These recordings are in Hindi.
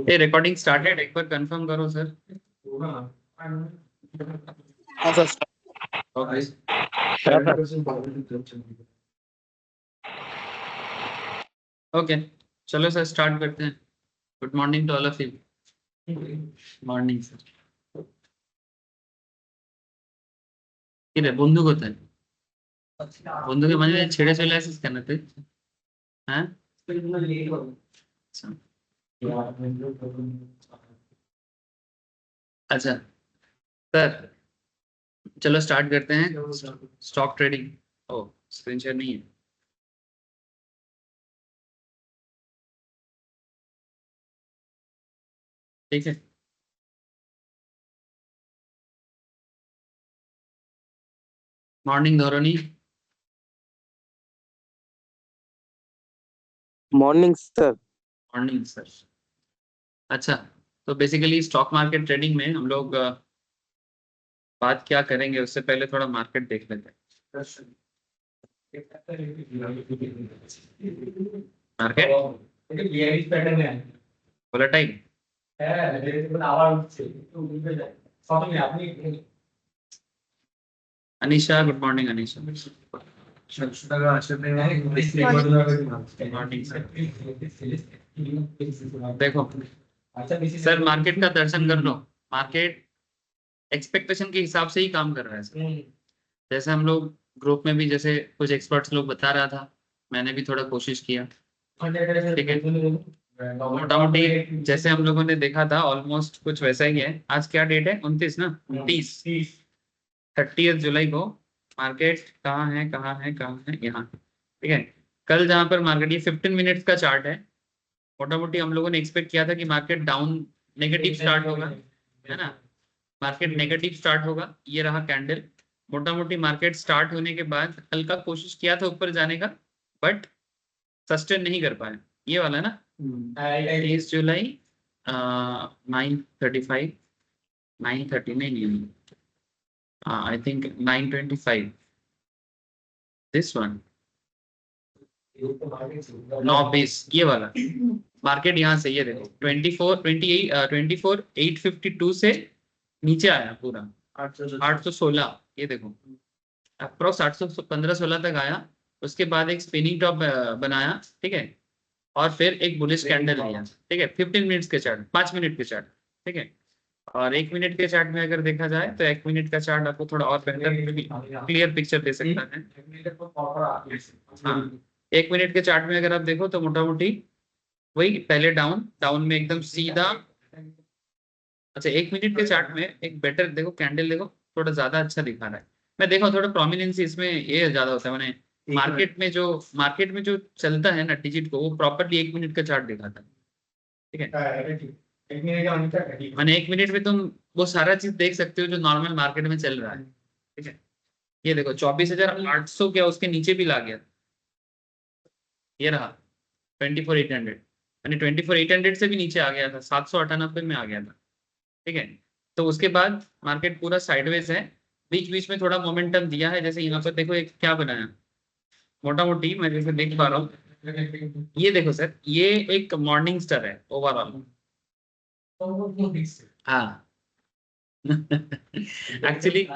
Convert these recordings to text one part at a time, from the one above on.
ये रिकॉर्डिंग स्टार्टेड, एक बार कंफर्म करो सर। हाँ सर। ओके ओके, चलो सर स्टार्ट करते हैं। Good morning to all of you. Morning sir. কিরে বন্ধু কোথায়? বন্ধুকে মাঝে মাঝে ছেড়ে চলে আসিস কেন তুই? হ্যাঁ अच्छा सर, चलो स्टार्ट करते हैं। Stock trading. Oh screen share नहीं है, ठीक है। Morning Dhorni. Morning sir. Morning sir. अच्छा, तो बेसिकली स्टॉक मार्केट ट्रेडिंग में हम लोग बात क्या करेंगे उससे पहले थोड़ा मार्केट देख लेते हैं। Market volatile Anisha, good morning Anisha. Morning sir. देखो सर, मार्केट का दर्शन कर लो। मार्केट एक्सपेक्टेशन के हिसाब से ही काम कर रहा है सर। जैसे हम लोग ग्रुप में भी, जैसे कुछ एक्सपर्ट्स लोग बता रहा था, मैंने भी थोड़ा कोशिश किया, ठीक है। मोटा मोटी जैसे हम लोगों ने देखा था ऑलमोस्ट कुछ वैसा ही है। आज क्या डेट है? 29 ना? 30 जुलाई को मार्केट कहाँ है, कहाँ है, कहाँ है? यहाँ, ठीक है। कल जहां पर मार्केट, ये 15 मिनट्स का चार्ट है। मोटा मोटी हम लोगों ने एक्सपेक्ट किया था कि मार्केट डाउन नेगेटिव स्टार्ट होगा, है ना। मार्केट नेगेटिव स्टार्ट होगा, ये रहा कैंडल। मोटा मोटी मार्केट स्टार्ट होने के बाद हल्का कोशिश किया था ऊपर जाने का, बट सस्टेन नहीं कर पाया। ये वाला ना 30 जुलाई 9:35, 9:30 नहीं, आई थिंक 9:25, दिस वन 9:20, ये वाला मार्केट यहाँ से, ये देखो 24 से नीचे आया पूरा 816, ये देखो अप्रोक्स 815-16 तक आया। उसके बाद एक स्पिनिंग टॉप बनाया, ठीक है, और फिर एक बुलिश कैंडल लिया, ठीक है। 15 मिनट्स के चार्ट, 5 मिनट के चार्ट, ठीक है। और 1 मिनट के चार्ट में अगर देखा जाए तो 1 मिनट का चार्ट आपको थोड़ा और बेहतर क्लियर पिक्चर दे सकता है। हाँ, 1 मिनट के चार्ट में अगर आप देखो तो मोटा मोटी वही पहले डाउन डाउन में एकदम सीधा। अच्छा, 1 मिनट के चार्ट में एक बेटर देखो, कैंडल देखो, थोड़ा ज्यादा अच्छा दिखा रहा है। मैं देखा थोड़ा प्रोमिनेंस इसमें ये ज्यादा होता है, मैंने मार्केट में जो चलता है ना डिजिट को, वो प्रॉपरली 1 मिनट का चार्ट दिखाता है, ठीक है। मैंने 1 मिनट में तुम वो सारा चीज देख सकते हो जो नॉर्मल मार्केट में चल रहा है, ठीक है। ये देखो 24,800 क्या उसके नीचे भी ला गया, ये रहा 24,800, यानी 24,800 से भी नीचे आ गया था, 798 में आ गया था, ठीक है। तो उसके बाद मार्केट पूरा साइडवेज है। बीच बीच में थोड़ा मोमेंटम दिया है, जैसे यहाँ पर देखो एक क्या बनाया, मोटा मोटी मैं जैसे देख पा रहा हूँ, ये देखो सर, ये एक मॉर्निंग स्टार है ओवरऑल। हाँ एक्चुअली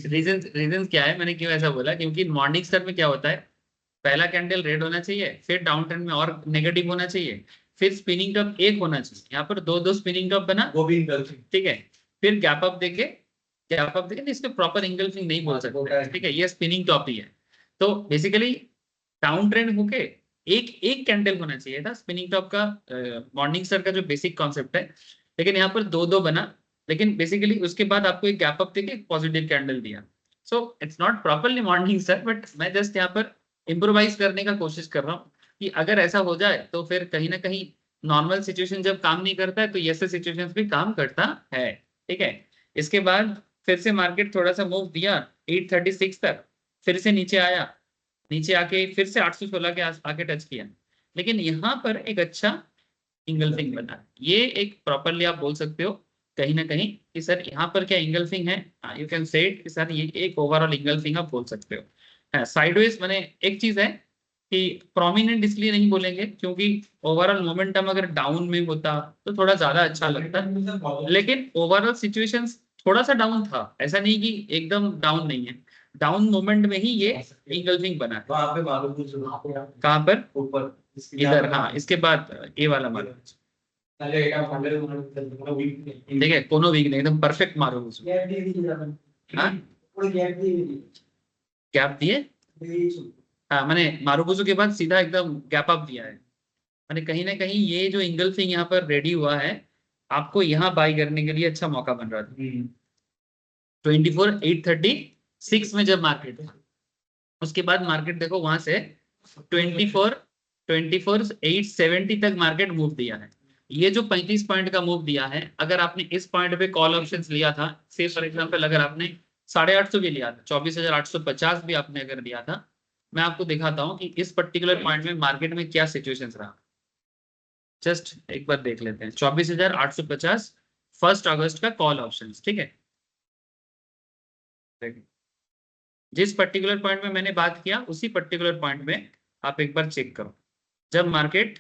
रीजन क्या है, मैंने क्यों ऐसा बोला, क्योंकि मॉर्निंग स्टार में क्या होता है, पहला कैंडल रेड होना चाहिए, फिर डाउन ट्रेंड में और नेगेटिव होना चाहिए, फिर स्पिनिंग टॉप एक होना चाहिए। यहाँ पर दो दो स्पिनिंग टॉप बना, वो भी ठीक है। फिर गैप अप देके इसको प्रॉपर इंगल्फिंग नहीं बोल सकते, ठीक है, ये स्पिनिंग टॉप ही है। तो बेसिकली डाउन ट्रेंड होके एक एक कैंडल होना चाहिए था स्पिनिंग टॉप का, मॉर्निंग स्टार का जो बेसिक कॉन्सेप्ट है। लेकिन यहाँ पर दो दो बना, लेकिन बेसिकली उसके बाद आपको एक गैप अप देके पॉजिटिव कैंडल दिया। So it's not properly morning star, but मैं जस्ट यहाँ पर इम्प्रोवाइज करने का कोशिश कर रहा हूँ कि अगर ऐसा हो जाए तो फिर कहीं ना कहीं नॉर्मल सिचुएशन जब काम नहीं करता है तो ये ऐसे सिचुएशंस भी काम करता है, ठीक है। इसके बाद फिर से मार्केट थोड़ा सा मूव दिया 836 तक, फिर से नीचे आया, नीचे आके फिर से 816 के आके टच किया। लेकिन यहाँ पर एक अच्छा इंगल्फिंग बना, ये एक प्रॉपरली आप बोल सकते हो कहीं ना कहीं कि सर यहाँ पर क्या इंगल्फिंग है, यू कैन से इट कि सर ये एक ओवरऑल इंगल्फिंग आप बोल सकते हो। साइडवेज मैंने एक चीज है, कि प्रोमिनेंट इसलिए नहीं बोलेंगे क्योंकि ओवरऑल मोमेंटम अगर डाउन में होता तो थोड़ा ज्यादा अच्छा लगता, लेकिन ओवरऑल सिचुएशंस थोड़ा सा डाउन था, ऐसा नहीं कि एकदम डाउन नहीं है। डाउन मोमेंट में ही ये इंगल्फिंग बना है। कहाँ पर? ऊपर इधर, हाँ, इसके बाद ये वाला मारो। ठीक है, कोनो वीक नहीं, एकदम परफेक्ट मारो उसको। हाँ, गैप दिए, हाँ, मैंने मारुबुजू के बाद सीधा एकदम गैप अप दिया है। मैंने कहीं ना कहीं ये जो इंगल्फिंग यहाँ पर रेडी हुआ है, आपको यहाँ बाई करने के लिए अच्छा मौका बन रहा था। 24,836 में जब मार्केट था, उसके बाद मार्केट देखो वहां से 24,870 तक मार्केट मूव दिया है। ये जो 35 पॉइंट का मूव दिया है, अगर आपने इस पॉइंट पे कॉल ऑप्शंस लिया था, से फॉर एग्जांपल अगर आपने 850 भी लिया था, 24,850 भी आपने अगर लिया था, मैं आपको दिखाता हूं कि इस पर्टिकुलर पॉइंट में मार्केट में क्या सिचुएशंस रहा। जस्ट एक बार देख लेते हैं। 24,850 1 अगस्त का कॉल ऑप्शंस, ठीक है। देखिए, जिस पर्टिकुलर पॉइंट में मैंने बात किया उसी पर्टिकुलर पॉइंट में आप एक बार चेक करो। जब मार्केट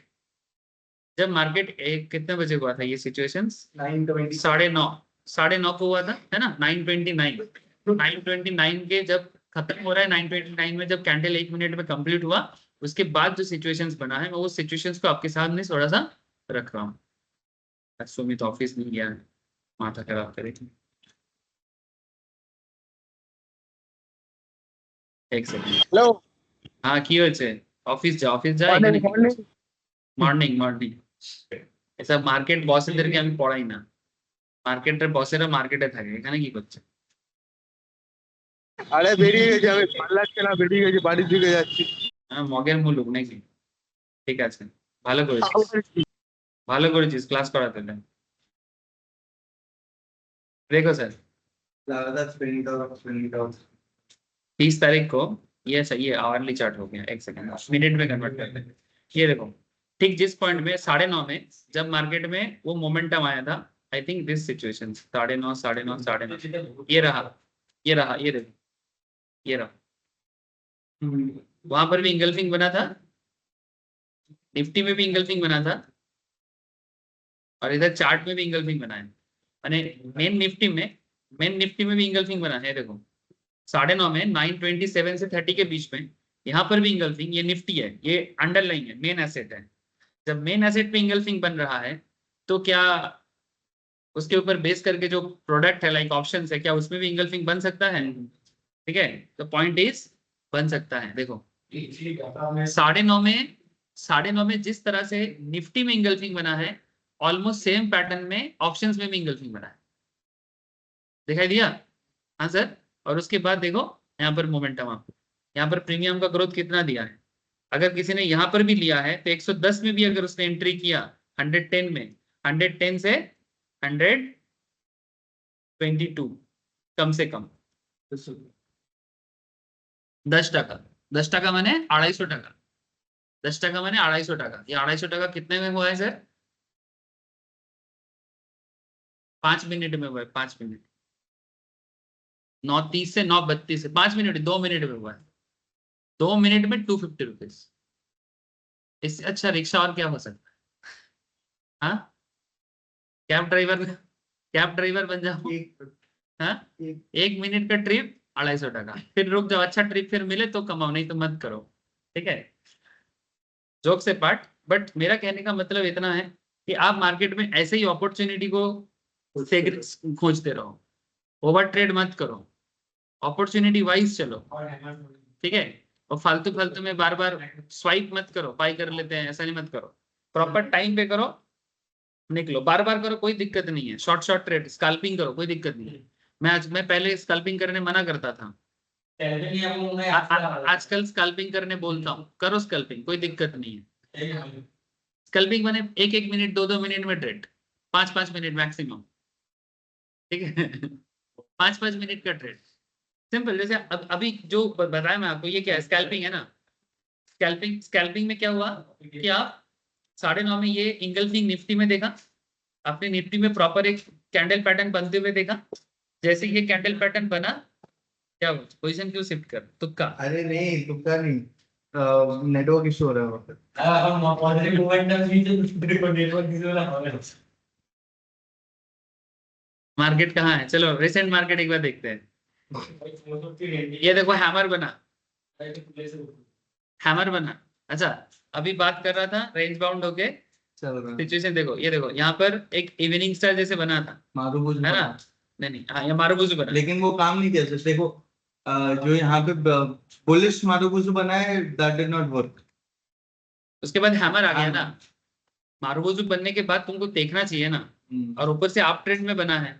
एक कितने बजे हुआ था ये सिचुएशंस? 9:30 को हुआ था, है ना? 9:29 के जब खत्म हो रहा है, 9:29 में जब कैंडल 1 मिनट में कंप्लीट हुआ, उसके बाद जो सिचुएशंस बना है, मैं वो सिचुएशंस को आपके सामने थोड़ा सा रख रहा हूँ। सुमित ऑफिस नहीं गया है, माथा खराब करे। एक सेकंड। हेलो हाँ, কি হয়েছে? অফিস যা মর্নিং এখানে। মর্নিং মর্নিং এসব মার্কেট বসেদেরকে আমি পড়াই না, মার্কেটের বসেরা মার্কেটে থাকে, এখানে কি করছে? আরে বেরিয়ে গেছি আমি, ভালো লাগছে না, বেরিয়ে গেছি, বাড়ির দিকে যাচ্ছি। মগের মুলুক নাকি? ঠিক আছে, ভালো করেছিস ক্লাস করাতে দেন। देखो सर, 30 तारीख को ये सही है, आवरली चार्ट हो गया। एक सेकंड, मिनट में कन्वर्ट करते हैं। ये देखो, ठीक जिस पॉइंट में 9:30 में जब मार्केट में वो मोमेंटम आया था, आई थिंक दिस सिचुएशन 9:30 ये रहा, ये देखो, ये रहा। वहां पर भी इंगल्फिंग बना था, निफ्टी में भी इंगल्फिंग बना था, और इधर चार्ट में भी इंगल्फिंग बना है। मैंने मेन निफ्टी में भी इंगल्फिंग बना है। देखो 9:30 में 9:27 से 30 के बीच में यहाँ पर भी इंगल्फिंग, ये निफ्टी है, ये अंडरलाइन है, मेन एसेट है। जब मेन एसेट पे इंगल्फिंग बन रहा है, तो क्या उसके ऊपर बेस करके जो प्रोडक्ट है लाइक ऑप्शंस है, क्या उसमें भी इंगल्फिंग बन सकता है? ठीक है, तो पॉइंट इज बन सकता है। देखो 9:30 में जिस तरह से निफ्टी में इंगल्फिंग बना है, ऑलमोस्ट सेम पैटर्न में ऑप्शंस में भी इंगल्फिंग बना है। दिखाई दिया? हाँ सर। और उसके बाद देखो यहाँ पर मोमेंटम, आपको यहाँ पर प्रीमियम का ग्रोथ कितना दिया है। अगर किसी ने यहाँ पर भी लिया है तो 110 में भी अगर उसने एंट्री किया, 110 में, 110 से 122 कम से कम 10 টাকা মানে 250 টাকা। 10 টাকা মানে 250 টাকা। ये 250 টাকা कितने में हुआ है सर? 5 मिनट में हुआ है, 5 मिनट, 9:30 से 9:32 से 5 मिनट, 2 मिनट में हुआ है। 2 मिनट में 250 रुपीज। इससे अच्छा रिक्शा और क्या हो सकता है? हाँ, कैब ड्राइवर बन जाओ। हाँ, 1 मिनट का ट्रिप 250 টাকা, फिर रुक जाओ, अच्छा ट्रिप फिर मिले तो कमाओ, नहीं तो मत करो। ठीक है, जोक से पार्ट। बट मेरा कहने का मतलब इतना है कि आप मार्केट में ऐसे ही अपॉर्चुनिटी को खोजते रहो, ओवर ट्रेड मत करो, अपॉर्चुनिटी वाइज चलो। ठीक है, और फालतू में बार बार स्वाइप मत करो, बाय कर लेते हैं ऐसा नहीं मत करो, प्रॉपर टाइम पे करो, निकलो। बार बार करो, कोई दिक्कत नहीं है। शॉर्ट ट्रेड स्कैल्पिंग करो, कोई दिक्कत नहीं है। मैं पहले स्कैल्पिंग करने मना करता था, आजकल स्कैल्पिंग करने बोलता हूँ, करो स्कैल्पिंग, कोई दिक्कत नहीं है। स्कैल्पिंग माने 1-1 मिनट 2-2 मिनट में ट्रेड, 5-5 मिनट मैक्सिमम। ठीक है 5-5 मिनट का ट्रेड, सिंपल। जैसे अभी जो बताया मैं आपको, ये क्या है? स्कैल्पिंग है ना। स्कैल्पिंग में क्या हुआ कि आप 9:30 में ये इंगल्फिंग निफ्टी में देखा, आपने निफ्टी में प्रॉपर एक कैंडल पैटर्न बनते हुए देखा। जैसे ये कैंडल पैटर्न बना, क्या पोजीशन क्यों शिफ्ट कर? तुक्का? अरे नहीं, तुक्का नहीं, नेटवर्क इशू हो रहा है वहाँ पे। मार्केट कहाँ है, चलो रिसेंट मार्केट एक बार देखते हैं। ये देखो हैमर बना, हैमर बना। अच्छा, अभी बात कर रहा था रेंज बाउंड होके चल रहा है सिचुएशन। देखो ये देखो, यहाँ पर एक इवनिंग स्टार जैसे बना था, मारूबुज है ना? बना। नहीं, हाँ ये मारुबुजु बना। लेकिन वो काम नहीं किया सर। देखो जो यहाँ पे बुलिश मारूबुज बना है, दैट डिड नॉट वर्क। उसके बाद हैमर आ गया ना। मारुबुजु बनने के बाद तुमको देखना चाहिए ना, और ऊपर से आप ट्रेंड में बना है,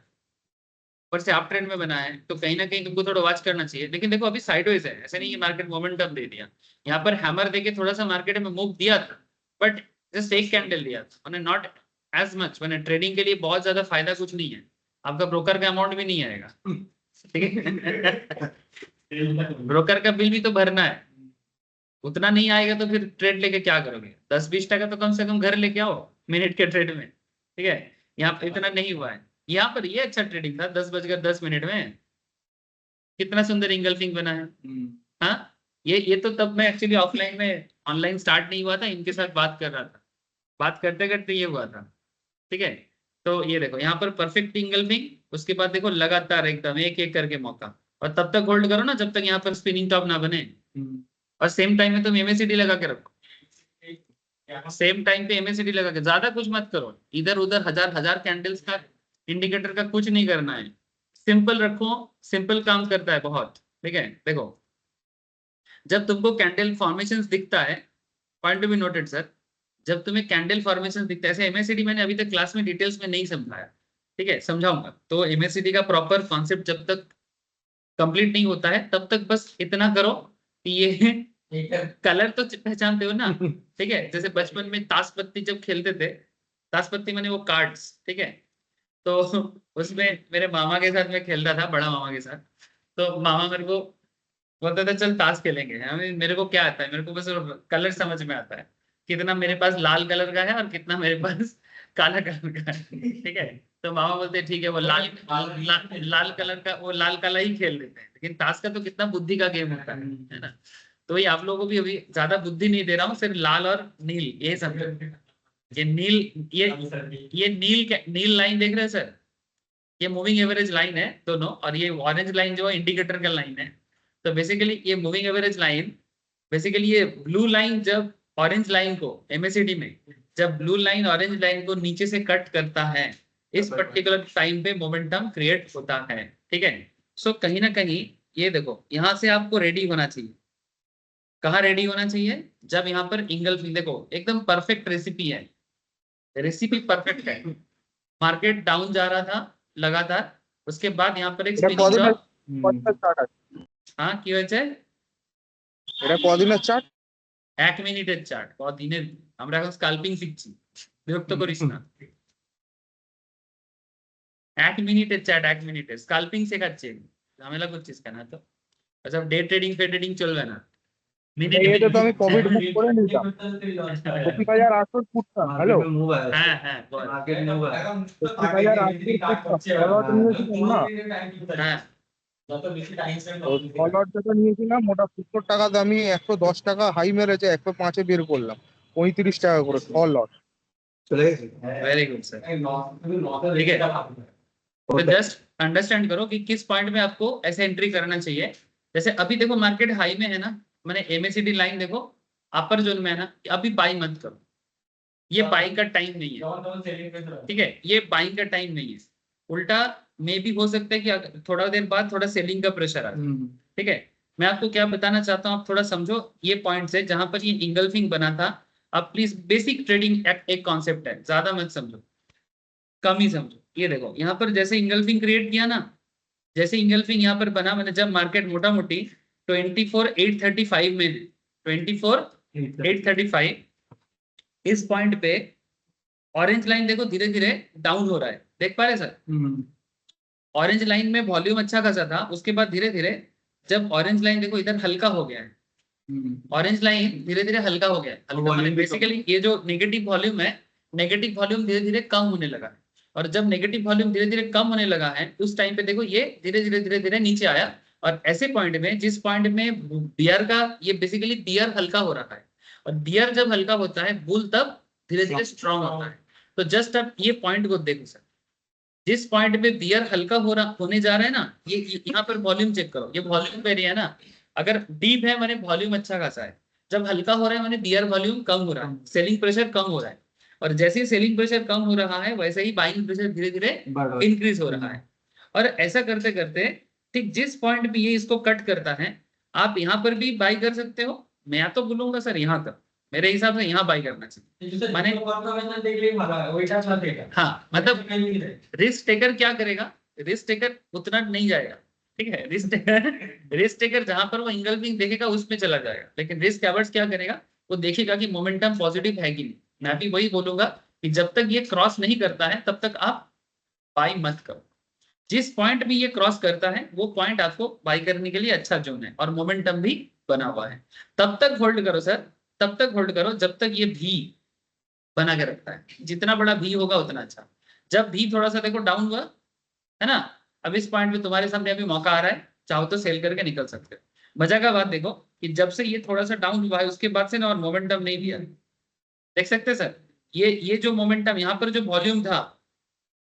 ऊपर से आप ट्रेंड में बना है, तो कहीं ना कहीं तुमको थोड़ा वॉच करना चाहिए। लेकिन देखो अभी साइडवेज है, ऐसा नहीं कि मार्केट मोमेंटम दे दिया। यहाँ पर हैमर देके थोड़ा सा मार्केट में मूव दिया था, बट जस्ट एक कैंडल दिया था, मैंने नॉट एज मच। मैंने ट्रेडिंग के लिए बहुत ज्यादा फायदा कुछ नहीं है, आपका ब्रोकर का अमाउंट भी नहीं आएगा, ठीक है? ब्रोकर का बिल भी तो भरना है, उतना नहीं आएगा तो फिर ट्रेड लेके क्या करोगे? 10-20 टका तो कम से कम घर लेके आओ मिनट के ट्रेड में, ठीक है? यहाँ पे इतना नहीं हुआ है। यहाँ पर ये अच्छा ट्रेडिंग था, 10:10 में कितना सुंदर इंगल्फिंग बना है। हाँ, ये तो तब मैं एक्चुअली ऑफलाइन में, ऑनलाइन स्टार्ट नहीं हुआ था, इनके साथ बात कर रहा था, बात करते करते ये हुआ था, ठीक है? तो ये देखो यहाँ पर परफेक्ट इंगल्फिंग, उसके बाद देखो लगातार एकदम एक एक करके मौका, और तब तक होल्ड करो ना जब तक यहाँ पर स्पिनिंग टॉप ना बने, और सेम टाइम में तुम एमएसीडी लगा के रखो, सेम टाइम पे एमएसीडी लगा के, ज्यादा कुछ मत करो, इधर उधर हजार हजार कैंडल्स का इंडिकेटर का कुछ नहीं करना है, सिंपल रखो, सिंपल काम करता है बहुत, ठीक है? देखो जब तुमको कैंडल फॉर्मेशन दिखता है, point to be noted sir, जब तुम्हें कैंडल फॉर्मेशन दिखता है, ऐसे एमएसीडी मैंने अभी तक क्लास में डिटेल्स में नहीं समझाया, ठीक है? समझाऊंगा। तो एमएसीडी का प्रॉपर कॉन्सेप्ट जब तक कंप्लीट नहीं होता है तब तक बस इतना करो कि ये कलर तो पहचानते हो ना, ठीक है? जैसे बचपन में ताश पत्ती जब खेलते थे, ताश पत्ती मैंने वो कार्ड्स, ठीक है? तो उसमें मेरे मामा के साथ मैं खेलता था, बड़ा मामा के साथ। तो मामा मेरे को बोलता था चल ताश खेलेंगे, मेरे को क्या आता है, मेरे को बस कलर समझ में आता है, कितना मेरे पास लाल कलर का है और कितना मेरे पास काला कलर का है, ठीक है? तो मामा बोलते ठीक है, वो लाल कलर का, वो लाल काला ही खेल लेते हैं, लेकिन ताश का तो कितना बुद्धि का गेम होता है ना? तो ये आप लोगों को भी अभी ज्यादा बुद्धि नहीं दे रहा हूँ, सिर्फ लाल और नील ये समझो। ये नील, ये नील लाइन देख रहे हैं सर, ये मूविंग एवरेज लाइन है दोनों, और ये ऑरेंज लाइन जो है इंडिकेटर का लाइन है। तो बेसिकली ये मूविंग एवरेज लाइन, बेसिकली ये ब्लू लाइन जब ऑरेंज लाइन को एमएसीडी में, जब ब्लू लाइन ऑरेंज लाइन को नीचे से कट करता है, इस पर्टिकुलर टाइम पे मोमेंटम क्रिएट होता है, ठीक है? सो कहीं ना कहीं ये देखो, यहां से आपको रेडी होना चाहिए। कहाँ रेडी होना चाहिए? जब यहाँ पर इंगल्फिंग, देखो एकदम परफेक्ट रेसिपी है, रेसिपी परफेक्ट है। मार्केट डाउन जा रहा था लगातार, उसके बाद यहाँ पर एक स्पिनिंग टॉप। हाँ কি হয়েছে? এটা কদিনের চার্ট? 1 মিনিটের চার্ট, কদিনের? আমরা এখন স্কাল্পিং শিখছি, বিরক্ত করিস না। 1 মিনিটের চার্ট, 1 মিনিটের স্কাল্পিং শেখাচ্ছি, ঝামেলা করছিস কেন? তো আচ্ছা, ডে ট্রেডিং ফে ট্রেডিং চলবে না। এটা তো আমি কোভিড মুভ করে নিতাম। 25800 ফুটটা, হ্যালো? হ্যাঁ হ্যাঁ বল। मार्केट मूव है। 25800 ফলট নিয়েছিলাম না? হ্যাঁ ফলট যেটা নিয়েছিলাম ওটা 70 টাকা দামি, 110 টাকা হাই মেরেছে, 105 এ বের করলাম, 35 টাকা করে ফলট। चले गए। वेरी गुड सर, ठीक है? तो जस्ट अंडरस्टैंड करो कि किस पॉइंट में आपको ऐसे एंट्री करना चाहिए। जैसे अभी देखो मार्केट हाई में है ना, मैंने एमएसीडी लाइन देखो अपर जोन में है ना, अभी बाई मत करो, ये बाइंग का टाइम नहीं है, ठीक है? ये बाइंग का टाइम नहीं है, उल्टा मे भी हो सकता है कि थोड़ा देर बाद थोड़ा सेलिंग का प्रेशर आ जाए, ठीक है? मैं आपको क्या बताना चाहता हूँ, आप थोड़ा समझो ये पॉइंट से, जहां पर ये इंगल्फिंग बना था। अब प्लीज बेसिक ट्रेडिंग एक कॉन्सेप्ट है, ज्यादा मत समझो, कम ही समझो। ये देखो यहाँ पर जैसे इंगल्फिंग क्रिएट किया ना, जैसे इंगल्फिंग यहाँ पर बना, मैंने जब मार्केट मोटा मोटी 24,835 में, 24,835 इस पॉइंट पे ऑरेंज लाइन देखो धीरे धीरे डाउन हो रहा है, देख पा रहे सर? ऑरेंज लाइन में वॉल्यूम अच्छा खासा था, उसके बाद धीरे धीरे जब ऑरेंज लाइन देखो इधर हल्का हो गया है, ऑरेंज लाइन धीरे धीरे हल्का हो गया है, हल्का मतलब बेसिकली ये जो नेगेटिव वॉल्यूम है, नेगेटिव वॉल्यूम धीरे धीरे कम होने लगा है। और जब नेगेटिव वॉल्यूम धीरे धीरे कम होने लगा है, उस टाइम पे देखो ये धीरे धीरे नीचे आया, और ऐसे पॉइंट में जिस पॉइंट में बियर का ये बेसिकली बियर हल्का हो रहा है, और बियर जब हल्का होता है बुल तब धीरे धीरे स्ट्रांग होता है। तो जस्ट अब ये पॉइंट को देखो सर, जिस पॉइंट पे बियर हल्का होने जा रहा है ना, ये यहाँ पर वॉल्यूम चेक करो, ये वॉल्यूम पे है ना, अगर डीप है माने वॉल्यूम अच्छा खासा है, जब हल्का हो रहा है माने बियर वॉल्यूम कम हो रहा है, सेलिंग प्रेशर कम हो रहा है, और जैसे ही सेलिंग प्रेशर कम हो रहा है वैसे ही बाइंग प्रेशर धीरे धीरे इंक्रीज हो रहा है। और ऐसा करते करते ठीक जिस पॉइंट पे ये इसको कट करता है, आप यहाँ पर भी बाई कर सकते हो। मैं तो बोलूंगा सर यहाँ तक, मेरे हिसाब से यहाँ बाई करना चाहिए। माने हाँ, मतलब रिस्क टेकर क्या करेगा, रिस्क टेकर उतना नहीं जाएगा, ठीक है। रिस्क टेकर जहां पर वो इंगल्फिंग देखेगा उसमें चला जाएगा, लेकिन रिस्क एवर्ट्स क्या करेगा, वो देखेगा कि मोमेंटम पॉजिटिव है कि नहीं। मैं भी वही बोलूंगा कि जब तक ये क्रॉस नहीं करता है तब तक आप बाई मत करो। जिस पॉइंट भी ये क्रॉस करता है वो पॉइंट आपको बाई करने के लिए अच्छा जोन है, और मोमेंटम भी बना हुआ है। तब तक होल्ड करो सर, तब तक होल्ड करो जब तक ये भी बना के रखता है। जितना बड़ा भी होगा उतना अच्छा। जब भी थोड़ा सा देखो डाउन हुआ है ना, अब इस पॉइंट पे तुम्हारे सामने अभी मौका आ रहा है, चाहो तो सेल करके निकल सकते हो। मजा का बात देखो कि जब से ये थोड़ा सा डाउन हुआ है उसके बाद से ना और मोमेंटम नहीं दिया, देख सकते सर। ये जो मोमेंटम यहाँ पर जो वॉल्यूम था,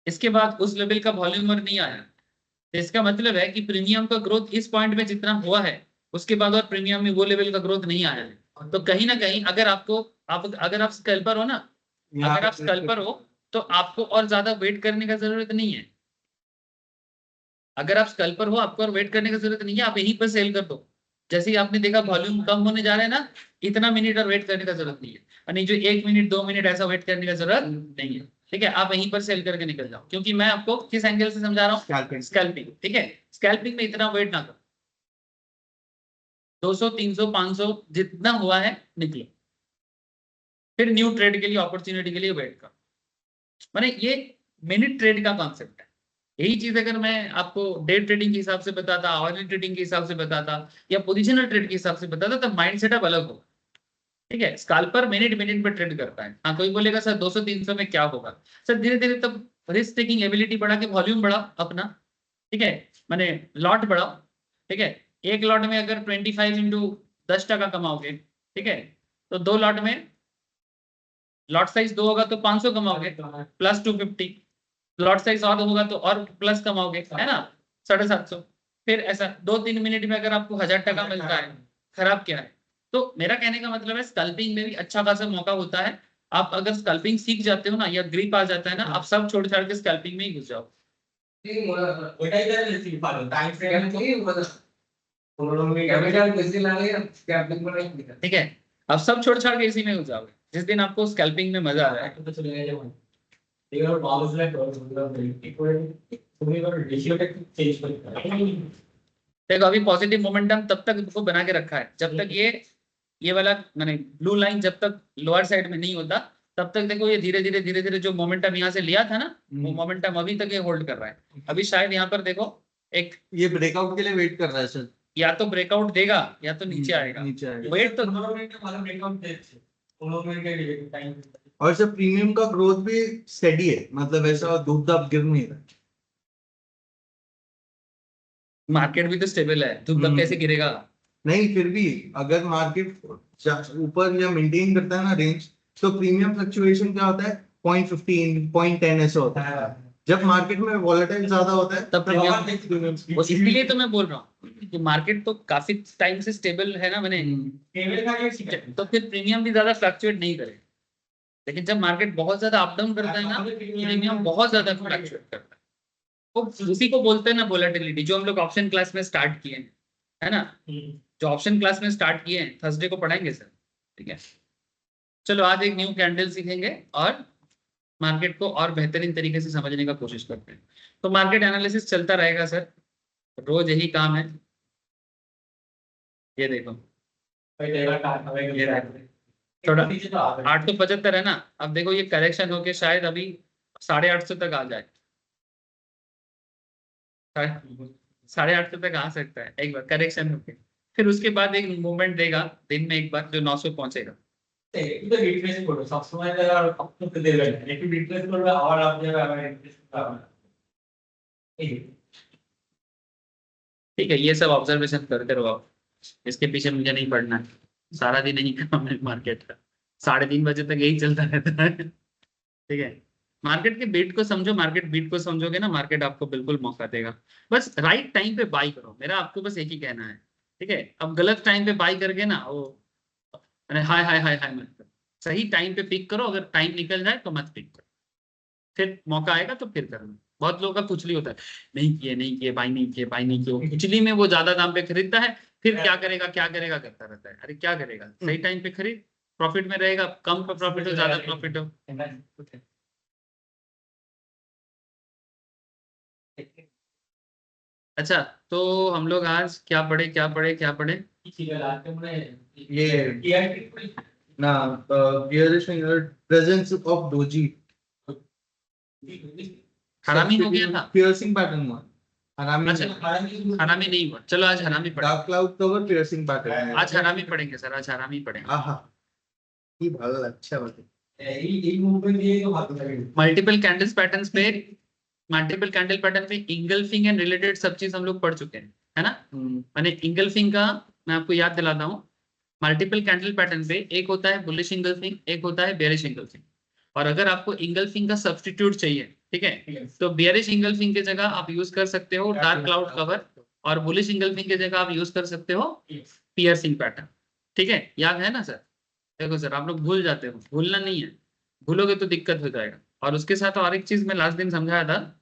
इसके बाद उस लेवल का वॉल्यूम और नहीं आया। तो इसका मतलब है कि प्रीमियम का ग्रोथ इस पॉइंट में जितना हुआ है उसके बाद और प्रीमियम में वो लेवल का ग्रोथ नहीं आया है। तो कहीं ना कहीं अगर अगर आप स्कैल्पर हो ना, अगर आप स्कैल्पर हो तो आपको और ज्यादा वेट करने का जरूरत नहीं है। अगर आप स्कैल्पर हो आपको और वेट करने की जरूरत नहीं है, आप यहीं पर सेल कर दो। जैसे ही आपने देखा वॉल्यूम कम होने जा रहा है ना, इतना मिनट और वेट करने का जरूरत नहीं है, और नहीं जो 1 मिनट 2 मिनट ऐसा वेट करने का जरूरत नहीं है, ठीक है। आप यहीं पर सेल करके निकल जाओ, क्योंकि मैं आपको किस एंगल से समझा रहा हूँ, स्कैल्पिंग, ठीक है। स्कैल्पिंग में इतना वेट ना करो, 200 300 500 जितना हुआ है निकलो, फिर न्यू ट्रेड के लिए अपॉर्चुनिटी के लिए वेट करो। माने ये मिनट ट्रेड का कॉन्सेप्ट है। यही चीज अगर मैं आपको डे ट्रेडिंग के हिसाब से बताता, आवरली ट्रेडिंग के हिसाब से बताता, या पोजिशनल ट्रेड के हिसाब से बताता, तो माइंड सेटअप अलग होगा, ठीक है। स्कैल्पर मिनट मिनट में ट्रेड करता है। हाँ, कोई बोलेगा सर 200 300 में क्या होगा, सर धीरे धीरे तब रिस्क टेकिंग एबिलिटी बढ़ा के वॉल्यूम बढ़ा अपना, ठीक है, माने लॉट बढ़ाओ, ठीक है। एक लॉट में अगर 25 इंटू 10 टका कमाओगे, ठीक है, तो 2 लॉट में लॉट साइज 2 होगा तो 500 कमाओगे प्लस 250, लॉट साइज और होगा तो और प्लस कमाओगे, है ना, 750। फिर ऐसा 2-3 मिनट में अगर आपको 1000 टका मिलता है, खराब क्या है। तो मेरा कहने का मतलब है स्कल्पिंग में भी अच्छा खासा मौका होता है। आप अगर स्कल्पिंग सीख जाते हो ना, या ग्रिप आ जाता है ना, आप सब छोड़ छाड़ के स्कल्पिंग में ही घुस जाओ। ठीक है, आप सब छोड़ छाड़ के इसी में घुस जाओगे जिस दिन आपको स्कल्पिंग में मजा आ रहा है। देखो अभी पॉजिटिव मोमेंटम तब तक को बना के रखा है जब तक ये वाला माने ब्लू लाइन जब तक लोअर साइड में नहीं होता, तब तक देखो ये धीरे धीरे जो मोमेंटम यहाँ से लिया था ना, वो मोमेंटम अभी तक ये होल्ड कर रहा है। अभी शायद यहाँ पर देखो एक ये ब्रेकआउट के लिए वेट कर रहा है सर, या तो ब्रेकआउट देगा या तो नीचे आएगा। वेट तो और सर प्रीमियम का ग्रोथ भी स्टेडी है, मतलब ऐसा धूप धाप गिर नहीं रहा। मार्केट भी तो स्टेबल है, धूप धाप कैसे गिरेगा। नहीं, फिर भी अगर मार्केट ऊपर या मेंटेन करता है ना रेंज, तो प्रीमियम फ्लक्चुएशन क्या होता है 0.15 0.10 ऐसा होता है। जब मार्केट में वॉलेटाइल ज्यादा होता है तब प्रीमियम, इसलिए तो मैं बोल रहा हूँ कि मार्केट तो काफी टाइम से स्टेबल है ना, मैंने तो फिर प्रीमियम भी ज्यादा फ्लक्चुएट नहीं करे। लेकिन जब मार्केट बहुत ज्यादा अप डाउन करता है ना, प्रीमियम बहुत ज्यादा फ्लक्चुएट करता है। वो उसी को बोलते हैं ना वोलेटिलिटी, जो हम लोग ऑप्शन क्लास में स्टार्ट किए हैं, है ना, जो ऑप्शन क्लास में स्टार्ट किए हैं, थर्सडे को पढ़ाएंगे सर, ठीक है। चलो आज एक न्यू कैंडल सीखेंगे और मार्केट को और बेहतरीन तरीके से समझने का कोशिश करते हैं। तो मार्केट एनालिसिस चलता रहेगा सर, रोज यही काम है। ये देखो थोड़ा 875 है ना, अब देखो ये करेक्शन होके शायद अभी 850 तक आ जाए, 850 तक आ सकता है एक बार करेक्शन होके। फिर उसके बाद एक मूवमेंट देगा दिन में एक बार जो 900 पहुंचेगा। ठीक है, ये सब ऑब्जर्वेशन करते रहो आप, इसके पीछे मुझे नहीं पड़ना है, सारा दिन यही काम है मार्केट का, 3:30 बजे तक यही चलता रहता है। ठीक है, मार्केट के बीट को समझो, मार्केट बीट को समझोगे ना, मार्केट आपको बिल्कुल मौका देगा। बस राइट टाइम पे बाई करो, मेरा आपको बस एक ही कहना है। ठीक है, अब गलत टाइम पे बाई करके ना वो अरे हाय हाय हाय हाय मत करो, सही टाइम पे पिक करो, अगर टाइम निकल जाए तो मत पिक करो, फिर मौका आएगा तो फिर करना। बहुत लोगों का कुचली होता है, नहीं किए नहीं किए बाई नहीं किए बाई नहीं किए, कुचली में वो ज्यादा दाम पे खरीदता है, फिर क्या करेगा करता रहता है। अरे क्या करेगा, सही टाइम पे खरीद, प्रॉफिट में रहेगा, कम पे प्रॉफिट हो ज्यादा प्रॉफिट हो। अच्छा, तो हम लोग आज क्या पढ़े क्या पढ़े क्या पढ़े? ये ना bearish presence of doji हरामी हो गया था। piercing pattern हुआ, हरामी अच्छा, हरामी नहीं हुआ, चलो आज हरामी पढ़े, dark cloud cover piercing pattern आज हरामी पढ़ेंगे सर, आज हरामी पढ़ेंगे। आहा ये ভালো अच्छा बात मल्टीपल कैंडल्स पैटर्न्स पे, मल्टीपल कैंडल पैटर्न पे इंगल्फिंग एंड रिलेटेड सब चीज हम लोग पढ़ चुके हैं, है ना। मैंने इंगल्फिंग का मैं आपको याद दिलाता हूँ, मल्टीपल कैंडल पैटर्न पे एक होता है बुलिश इंगल्फिंग, एक होता है बेरिश इंगल्फिंग। और अगर आपको इंगल्फिंग का सब्स्टिट्यूट चाहिए, ठीक है, तो बेरिश इंगल्फिंग की जगह आप यूज कर सकते हो डार्क क्लाउड कवर, और बुलिश इंगल्फिंग की जगह आप यूज कर सकते हो पियर्सिंग पैटर्न। ठीक है, याद है ना सर? देखो सर, आप लोग भूल जाते हो, भूलना नहीं है, भूलोगे तो दिक्कत हो जाएगा। और उसके साथ और एक चीज मैं लास्ट दिन समझाया था,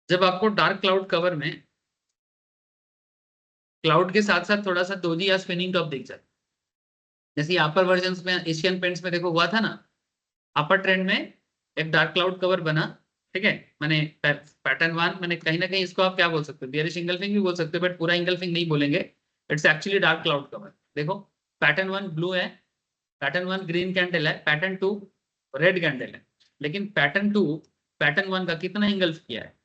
जब आपको डार्क क्लाउड कवर में क्लाउड के साथ साथ थोड़ा सा दोजी या स्पिनिंग टॉप दिख जाए, जैसे अपर वर्जन में एशियन पेंट्स में देखो हुआ था ना, अपर ट्रेंड में एक डार्क क्लाउड कवर बना, ठीक है, मैंने पैटर्न वन, मैंने कहीं ना कहीं इसको आप क्या बोल सकते हो, बियरिश इंगल्फिंग भी बोल सकते हो, बट पूरा इंगल्फिंग नहीं बोलेंगे, it's actually dark cloud cover. देखो, पैटर्न वन ब्लू है, पैटर्न वन ग्रीन कैंडल है, पैटर्न टू रेड कैंडल है, लेकिन पैटर्न टू पैटर्न वन का कितना इंगल्फ किया है?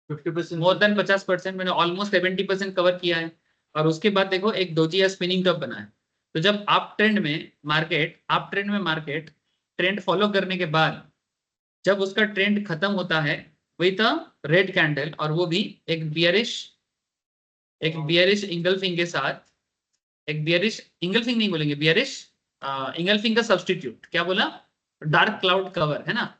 50%, मोर देन 50%, मैंने ऑलमोस्ट 70% कवर किया है। और उसके बाद देखो एक डोजी या स्पिनिंग टॉप बना है। तो जब आप ट्रेंड में मार्केट ट्रेंड फॉलो करने के बाद जब उसका ट्रेंड खत्म होता है विथ अ रेड कैंडल, और वो भी एक बियरिश इंगल्फिंग के साथ, एक बियरिश इंगल्फिंग नहीं बोलेंगे, बियरिश इंगल्फिंग का सब्स्टिट्यूट क्या बोला, डार्क क्लाउड कवर, है ना,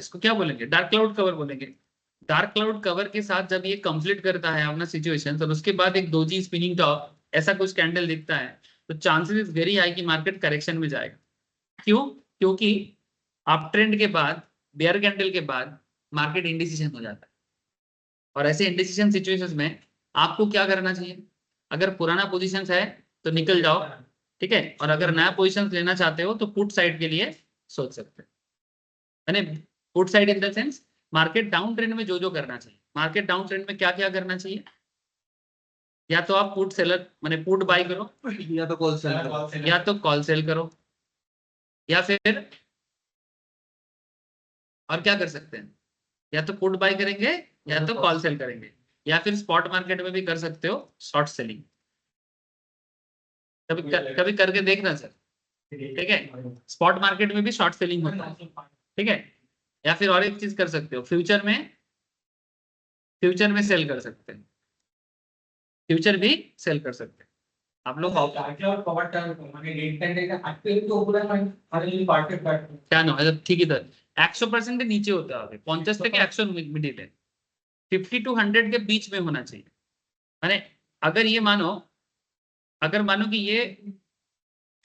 इसको क्या बोलेंगे, डार्क क्लाउड कवर बोलेंगे। डार्क क्लाउड कवर के साथ जब ये कंप्लीट करता है अपना सिचुएशन, और उसके बाद एक दोजी स्पिनिंग टॉप ऐसा कुछ कैंडल दिखता है, तो चांसेस वेरी हाई कि मार्केट करेक्शन में जाएगा। क्यों? क्योंकि आप ट्रेंड के बाद, बेयर कैंडल के बाद मार्केट इंडिसीजन हो जाता है, और ऐसे इंडिसीजन सिचुएशंस में आपको क्या करना चाहिए, अगर पुराना पोजीशंस है तो निकल जाओ, ठीक है, और अगर नया पोजीशंस लेना चाहते हो तो पुट साइड के लिए सोच सकते हो, यानी put side in the sense market down trend में जो जो करना चाहिए, मार्केट डाउन ट्रेंड में क्या क्या करना चाहिए, या तो आप पुट सेलर माने पुट बाय करो, या तो कॉल सेल या तो कॉल सेल करो, या फिर और क्या कर सकते हैं, या तो पुट बाय करेंगे या तो कॉल सेल करेंगे, या फिर स्पॉट मार्केट में भी कर सकते हो शॉर्ट सेलिंग, कभी करके देखना सर, ठीक है, स्पॉट मार्केट में भी शॉर्ट सेलिंग होता है, ठीक है। या फिर और एक चीज कर सकते हो, फ्यूचर में सेल कर सकते हैं, फ्यूचर भी सेल कर सकते हैं आप लोग। কেন ঠিকই তো 100% के नीचे होता है, 50 থেকে 100 मिडिल है, 50 to 100 के बीच में होना चाहिए। माने अगर मानो कि ये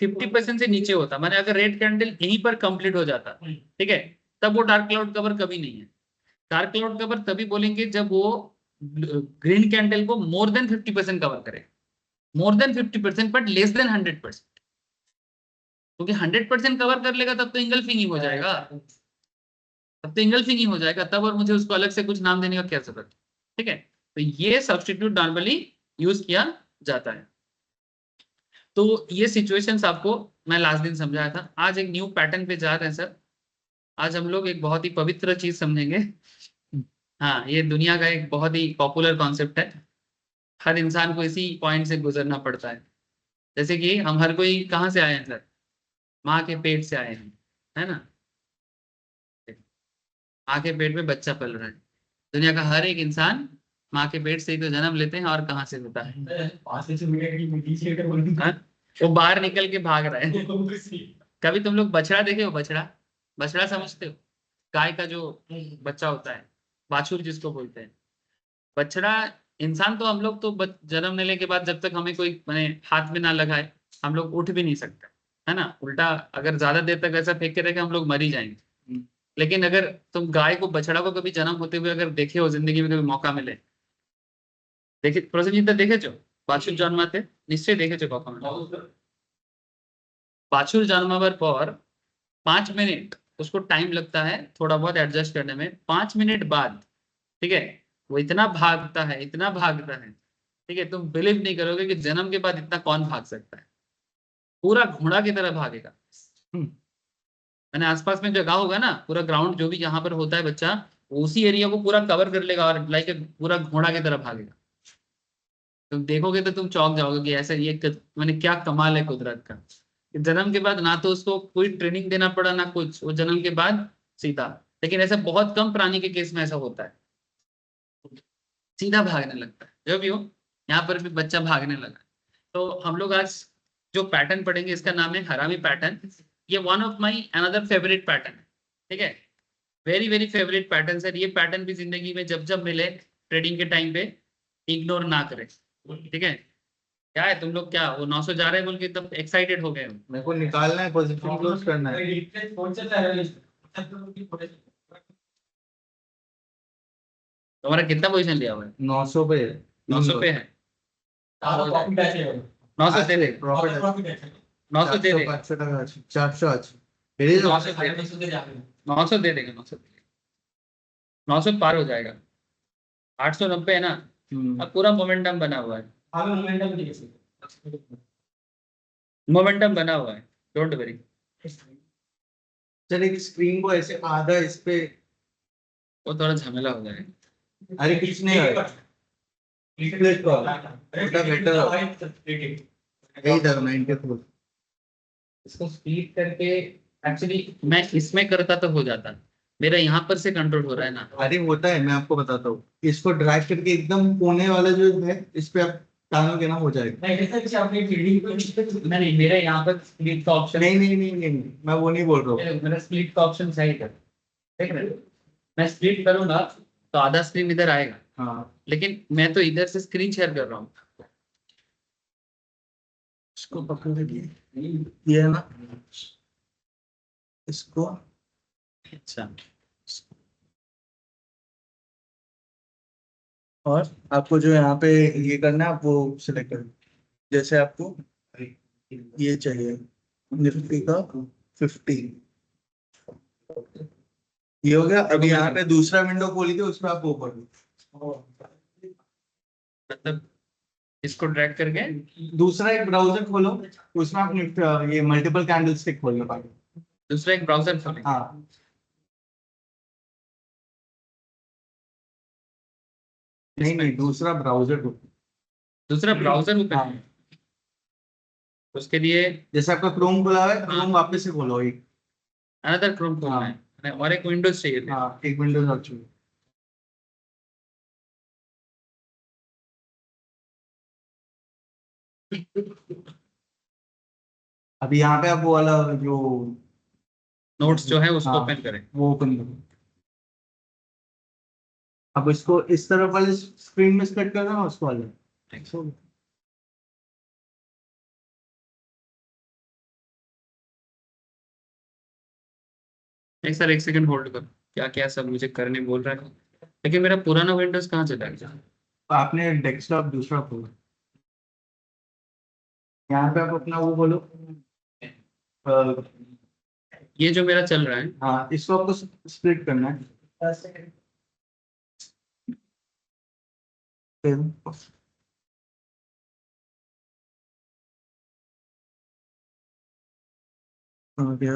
50% से नीचे होता, माने अगर रेड कैंडल यहीं पर कंप्लीट हो जाता, ठीक है, तब वो डार्क क्लाउड कवर कभी नहीं है। डार्क क्लाउड कवर तभी बोलेंगे जब वो ग्रीन कैंडल को मोर देन 50% कवर करे, more than 50% but less than 100%, क्योंकि 100% कवर कर लेगा तब तो इंगल्फिंग ही हो जाएगा, तब तो इंगल्फिंग ही हो जाएगा तब, और मुझे उसको अलग से कुछ नाम देने का क्या जरूरत, ठीक है। तो ये सब्स्टिट्यूट नॉर्मली यूज किया जाता है। तो ये सिचुएशंस आपको मैं लास्ट दिन समझाया था, आज एक न्यू पैटर्न पे जा रहे हैं सर। आज हम लोग एक बहुत ही पवित्र चीज समझेंगे। हाँ, ये दुनिया का एक बहुत ही पॉपुलर कॉन्सेप्ट है, हर इंसान को इसी पॉइंट से गुजरना पड़ता है। जैसे कि हम हर कोई कहाँ से आए हैं सर, माँ के पेट से आए हैं, है ना। माँ के पेट में बच्चा पल रहा है। दुनिया का हर एक इंसान माँ के पेट से ही तो जन्म लेते हैं, और कहाँ से होता है। हाँ? वो बाहर निकल के भाग रहा है। कभी तुम लोग बछड़ा देखे हो? बछड़ा, बछड़ा समझते हो? गाय का जो बच्चा होता है, बाछुर जिसको बोलते हैं। बछड़ा, इंसान तो हम लोग तो जन्म लेने के बाद जब तक हमें कोई मैंने हाथ में ना लगाए, हम लोग उठ भी नहीं सकते, है ना। उल्टा अगर ज्यादा देर तक ऐसा फेंक के रखे, हम लोग मर ही जाएंगे। लेकिन अगर तुम गाय को, बछड़ा को कभी जन्म होते हुए अगर देखे हो, जिंदगी में कभी मौका मिले, देखे প্রসেনজিৎ দেখেছো? বাছুর জন্মাতে নিশ্চয়ই দেখেছো কখনো। বাছুর জন্মাবার পর 5 मिनट उसको टाइम लगता है थोड़ा बहुत एडजस्ट करने में। 5 मिनट बाद, ठीक है, वो इतना भागता है, इतना भागता है, ठीक है, तुम बिलीव नहीं करोगे कि जन्म के बाद इतना कौन भाग सकता है। पूरा घोड़ा की तरह भागेगा। मैंने आसपास में जगह होगा ना, पूरा ग्राउंड जो भी जहां पर होता है बच्चा, वो उसी एरिया को पूरा कवर कर लेगा और लाइक पूरा घोड़ा की तरह भागेगा। तुम देखोगे तो तुम चौंक जाओगे कि ऐसा ये मैंने क्या कमाल है कुदरत का। जन्म के बाद ना तो उसको कोई ट्रेनिंग देना पड़ा ना कुछ, वो जन्म के बाद सीधा। लेकिन ऐसा बहुत कम प्राणी के केस में ऐसा होता है, सीधा भागने लगता है। जो भी हो, यहाँ पर भी बच्चा भागने लगा। तो हम लोग आज जो पैटर्न पढ़ेंगे, इसका नाम है हरामी पैटर्न। ये one of my another favourite pattern, ठीक है, वेरी वेरी फेवरेट पैटर्न है। ये पैटर्न भी जिंदगी में जब जब मिले ट्रेडिंग के टाइम पे, इग्नोर ना करें, ठीक है। क्या है तुम लोग, क्या वो 900 जा रहे हैं बोल के तब एक्साइटेड हो गए हो? मेरे को निकालना है, पोजीशन क्लोज करना है। तुम्हारा कितना पोजीशन लिया हुआ है? 900 पे 900 पे है। 900 दे देगा, प्रॉफिट 900 दे देगा, 500 টাকা আছে 400 আছে বেরিয়ে যাও 900 दे देगा, 900 पार हो जाएगा। 890 है ना। अब पूरा मोमेंटम बना हुआ है, मोमेंटम बना हुआ है, डोंट वरी। सर एक स्क्रीन को ऐसे आधा इस पे, वो थोड़ा झमेला हो जाएगा। अरे कुछ नहीं है स्प्लिट को उल्टा बेटर यही था 94। इसको स्प्लिट करके, एक्चुअली मैं इसमें करता तो हो जाता, मेरा यहाँ पर से कंट्रोल हो रहा है ना। अरे होता है, मैं आपको बताता हूँ। इसको ड्रैग करके एकदम कोने वाला जो है इस पे आप टानोगे ना, हो जाएगा। नहीं, मेरा यहाँ पर स्प्लिट का ऑप्शन, नहीं, मैं वो नहीं बोल रहा हूँ। मेरा स्प्लिट का ऑप्शन सही है, देख रहे हो? मैं स्प्लिट करूंगा तो आधा स्क्रीन इधर आएगा, हाँ लेकिन मैं तो इधर से स्क्रीन शेयर कर रहा हूँ। इसको पकड़ के ये है ना, इसको अच्छा, और आपको जो यहाँ पे ये करना है, आप वो सिलेक्ट करें। जैसे आपको ये चाहिए निफ्टी का 50, ये हो गया। अभी यहाँ पे दूसरा विंडो खोल के उसमें आप वो करो, मतलब इसको ड्रैग करके दूसरा एक ब्राउजर खोलो, उसमें आप ये मल्टीपल कैंडल स्टिक खोलना पाएंगे। दूसरा एक ब्राउजर खोलें। हाँ नहीं, दूसरा ब्राउजर दूसरा ब्राउजर ओपन, हाँ, उसके लिए जैसे आपका क्रोम खुला हुआ है, क्रोम वापस से खोलो एक। अनदर क्रोम खोलना है और एक विंडोज चाहिए थे। हाँ एक विंडोज और चाहिए। अभी यहाँ पे आप वो वाला जो नोट्स जो है उसको हाँ ओपन करें। वो ओपन करो। अब इसको इस तरफ वाले स्क्रीन में स्प्लिट कर देना, उसको वाले एक सर, एक सेकंड होल्ड करो, क्या क्या सब मुझे करने बोल रहा है, लेकिन मेरा पुराना विंडोज कहाँ चला गया? आपने डेस्कटॉप दूसरा खोला, यहाँ पे आप अपना वो बोलो। ये जो मेरा चल रहा है, हाँ इसको आपको स्प्लिट करना है। हो गया,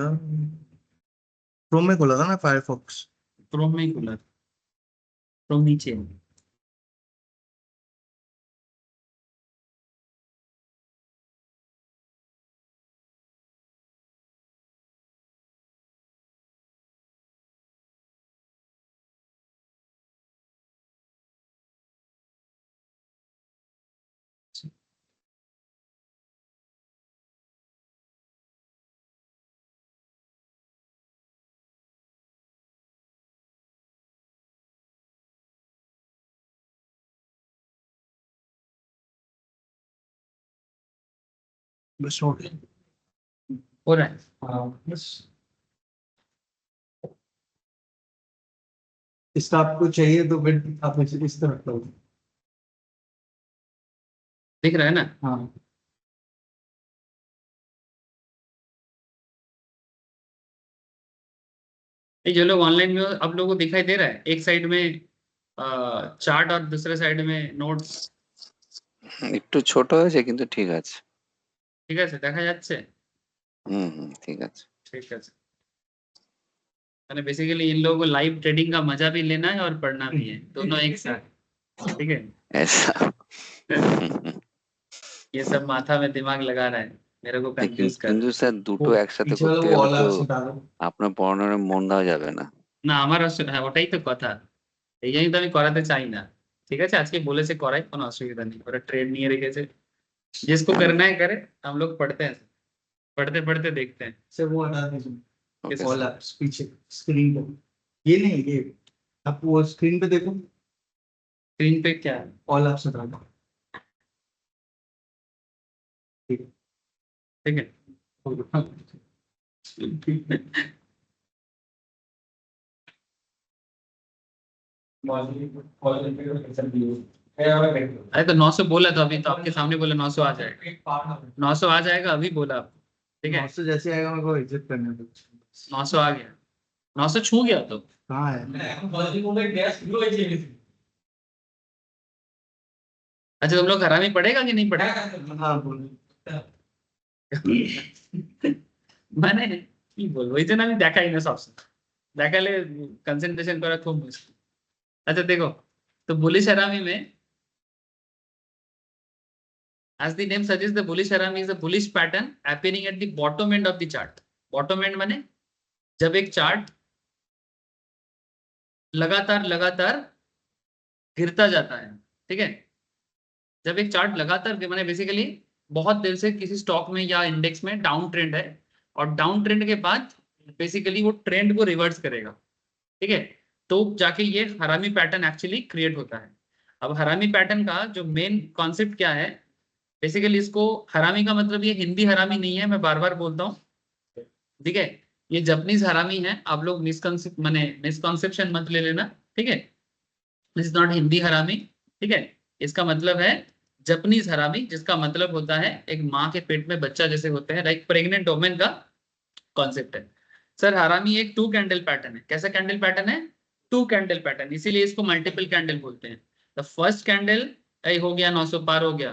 क्रोम में खोला था ना फायरफॉक्स। क्रोम में ही खुला, क्रोम नीचे है। बस हो गया। हो रहा है। हाँ बस, इसका आपको चाहिए तो फिर आप इस तरह करो। दिख रहा है ना? हाँ ये जो लोग ऑनलाइन में हो, आप लोगों को दिखाई दे रहा है एक साइड में चार्ट और दूसरे साइड में नोट्स? একটু ছোট হয়েছে কিন্তু ঠিক আছে। ঠিক আছে, দেখা যাচ্ছে? ঠিক আছে। ঠিক আছে। मैंने बेसिकली इन लोगों को लाइव ट्रेडिंग का मजा भी लेना है और पढ़ना भी है, दोनों एक साथ। ठीक है। ऐसा ये सब माथा में दिमाग लगा रहा है, मेरे को कंफ्यूज कर কিন্তু স্যার দুটো वो একসাথে पीछे वाला করতে वो গেলে ऑल তো आवर्स हटा दो। আপনার পড়ানোর মনটাও যাবে না। না আমার হ্যাঁ ওটাই তো কথা, এই জন্যই তো আমি করাতে চাই না। ঠিক আছে, আজকে বলেছে করাই, কোনো অসুবিধা নেই, ওরা ट्रेड নিয়ে রেখেছে, जिसको करना है करे। हम लोग पढ़ते हैं, पढ़ते पढ़ते देखते हैं। से वो हटा दीजिए, ওকে ऑल आवर्स पीछे स्क्रीन पे, ये नहीं ये, आप वो स्क्रीन पे देखो, स्क्रीन पे क्या है? ऑल आवर्स हटा दो। ठीक है। ठीक है। अरे तो 900 बोला तो अभी तो आपके सामने बोला 900 आ जाएगा, 900 आ जाएगा अभी बोला आपको। ठीक है, 900 जैसे आएगा मेरे को एग्जिट करने दो। 900 आ गया, 900 छू गया तो। कहाँ है? अच्छा तुम लोग हरामी पड़ेगा कि नहीं पड़ेगा? हाँ बोलो। মানে কি বলবো, এই জন্য আমি দেখাই না সবসময়, দেখালে কনসেন্ট্রেশন করা খুব মুশকিল। अच्छा देखो, तो बुलिश हरामी में as the name suggests, the bullish harami is a bullish pattern appearing at the bottom end of the chart. bottom end माने जब एक चार्ट लगातार लगातार गिरता जाता है। ठीक है, जब एक चार्ट लगातार माने बेसिकली बहुत देर से किसी स्टॉक में या इंडेक्स में डाउन ट्रेंड है और डाउन ट्रेंड के बाद बेसिकली वो ट्रेंड को रिवर्स करेगा। ठीक है, तो जाके ये हरामी पैटर्न एक्चुअली क्रिएट होता है। अब हरामी पैटर्न का जो मेन कॉन्सेप्ट क्या है, बेसिकली इसको हरामी का मतलब ये हिंदी हरामी नहीं है, मैं बार बार बोलता हूँ। ठीक है, ये जापानीज हरामी है, आप लोग मिसकॉन्सेप्शन मत ले लेना। ठीक है, दिस इज नॉट हिंदी हरामी। ठीक है, इसका मतलब है जापानीज हरामी, जिसका मतलब होता है एक माँ के पेट में बच्चा जैसे होते हैं, लाइक प्रेग्नेंट वोमेन का कॉन्सेप्ट है। सर हरामी एक 2 कैंडल पैटर्न है। कैसा कैंडल पैटर्न है? 2 कैंडल पैटर्न, इसीलिए इसको मल्टीपल कैंडल बोलते हैं। द फर्स्ट कैंडल हो गया 900 पार हो गया।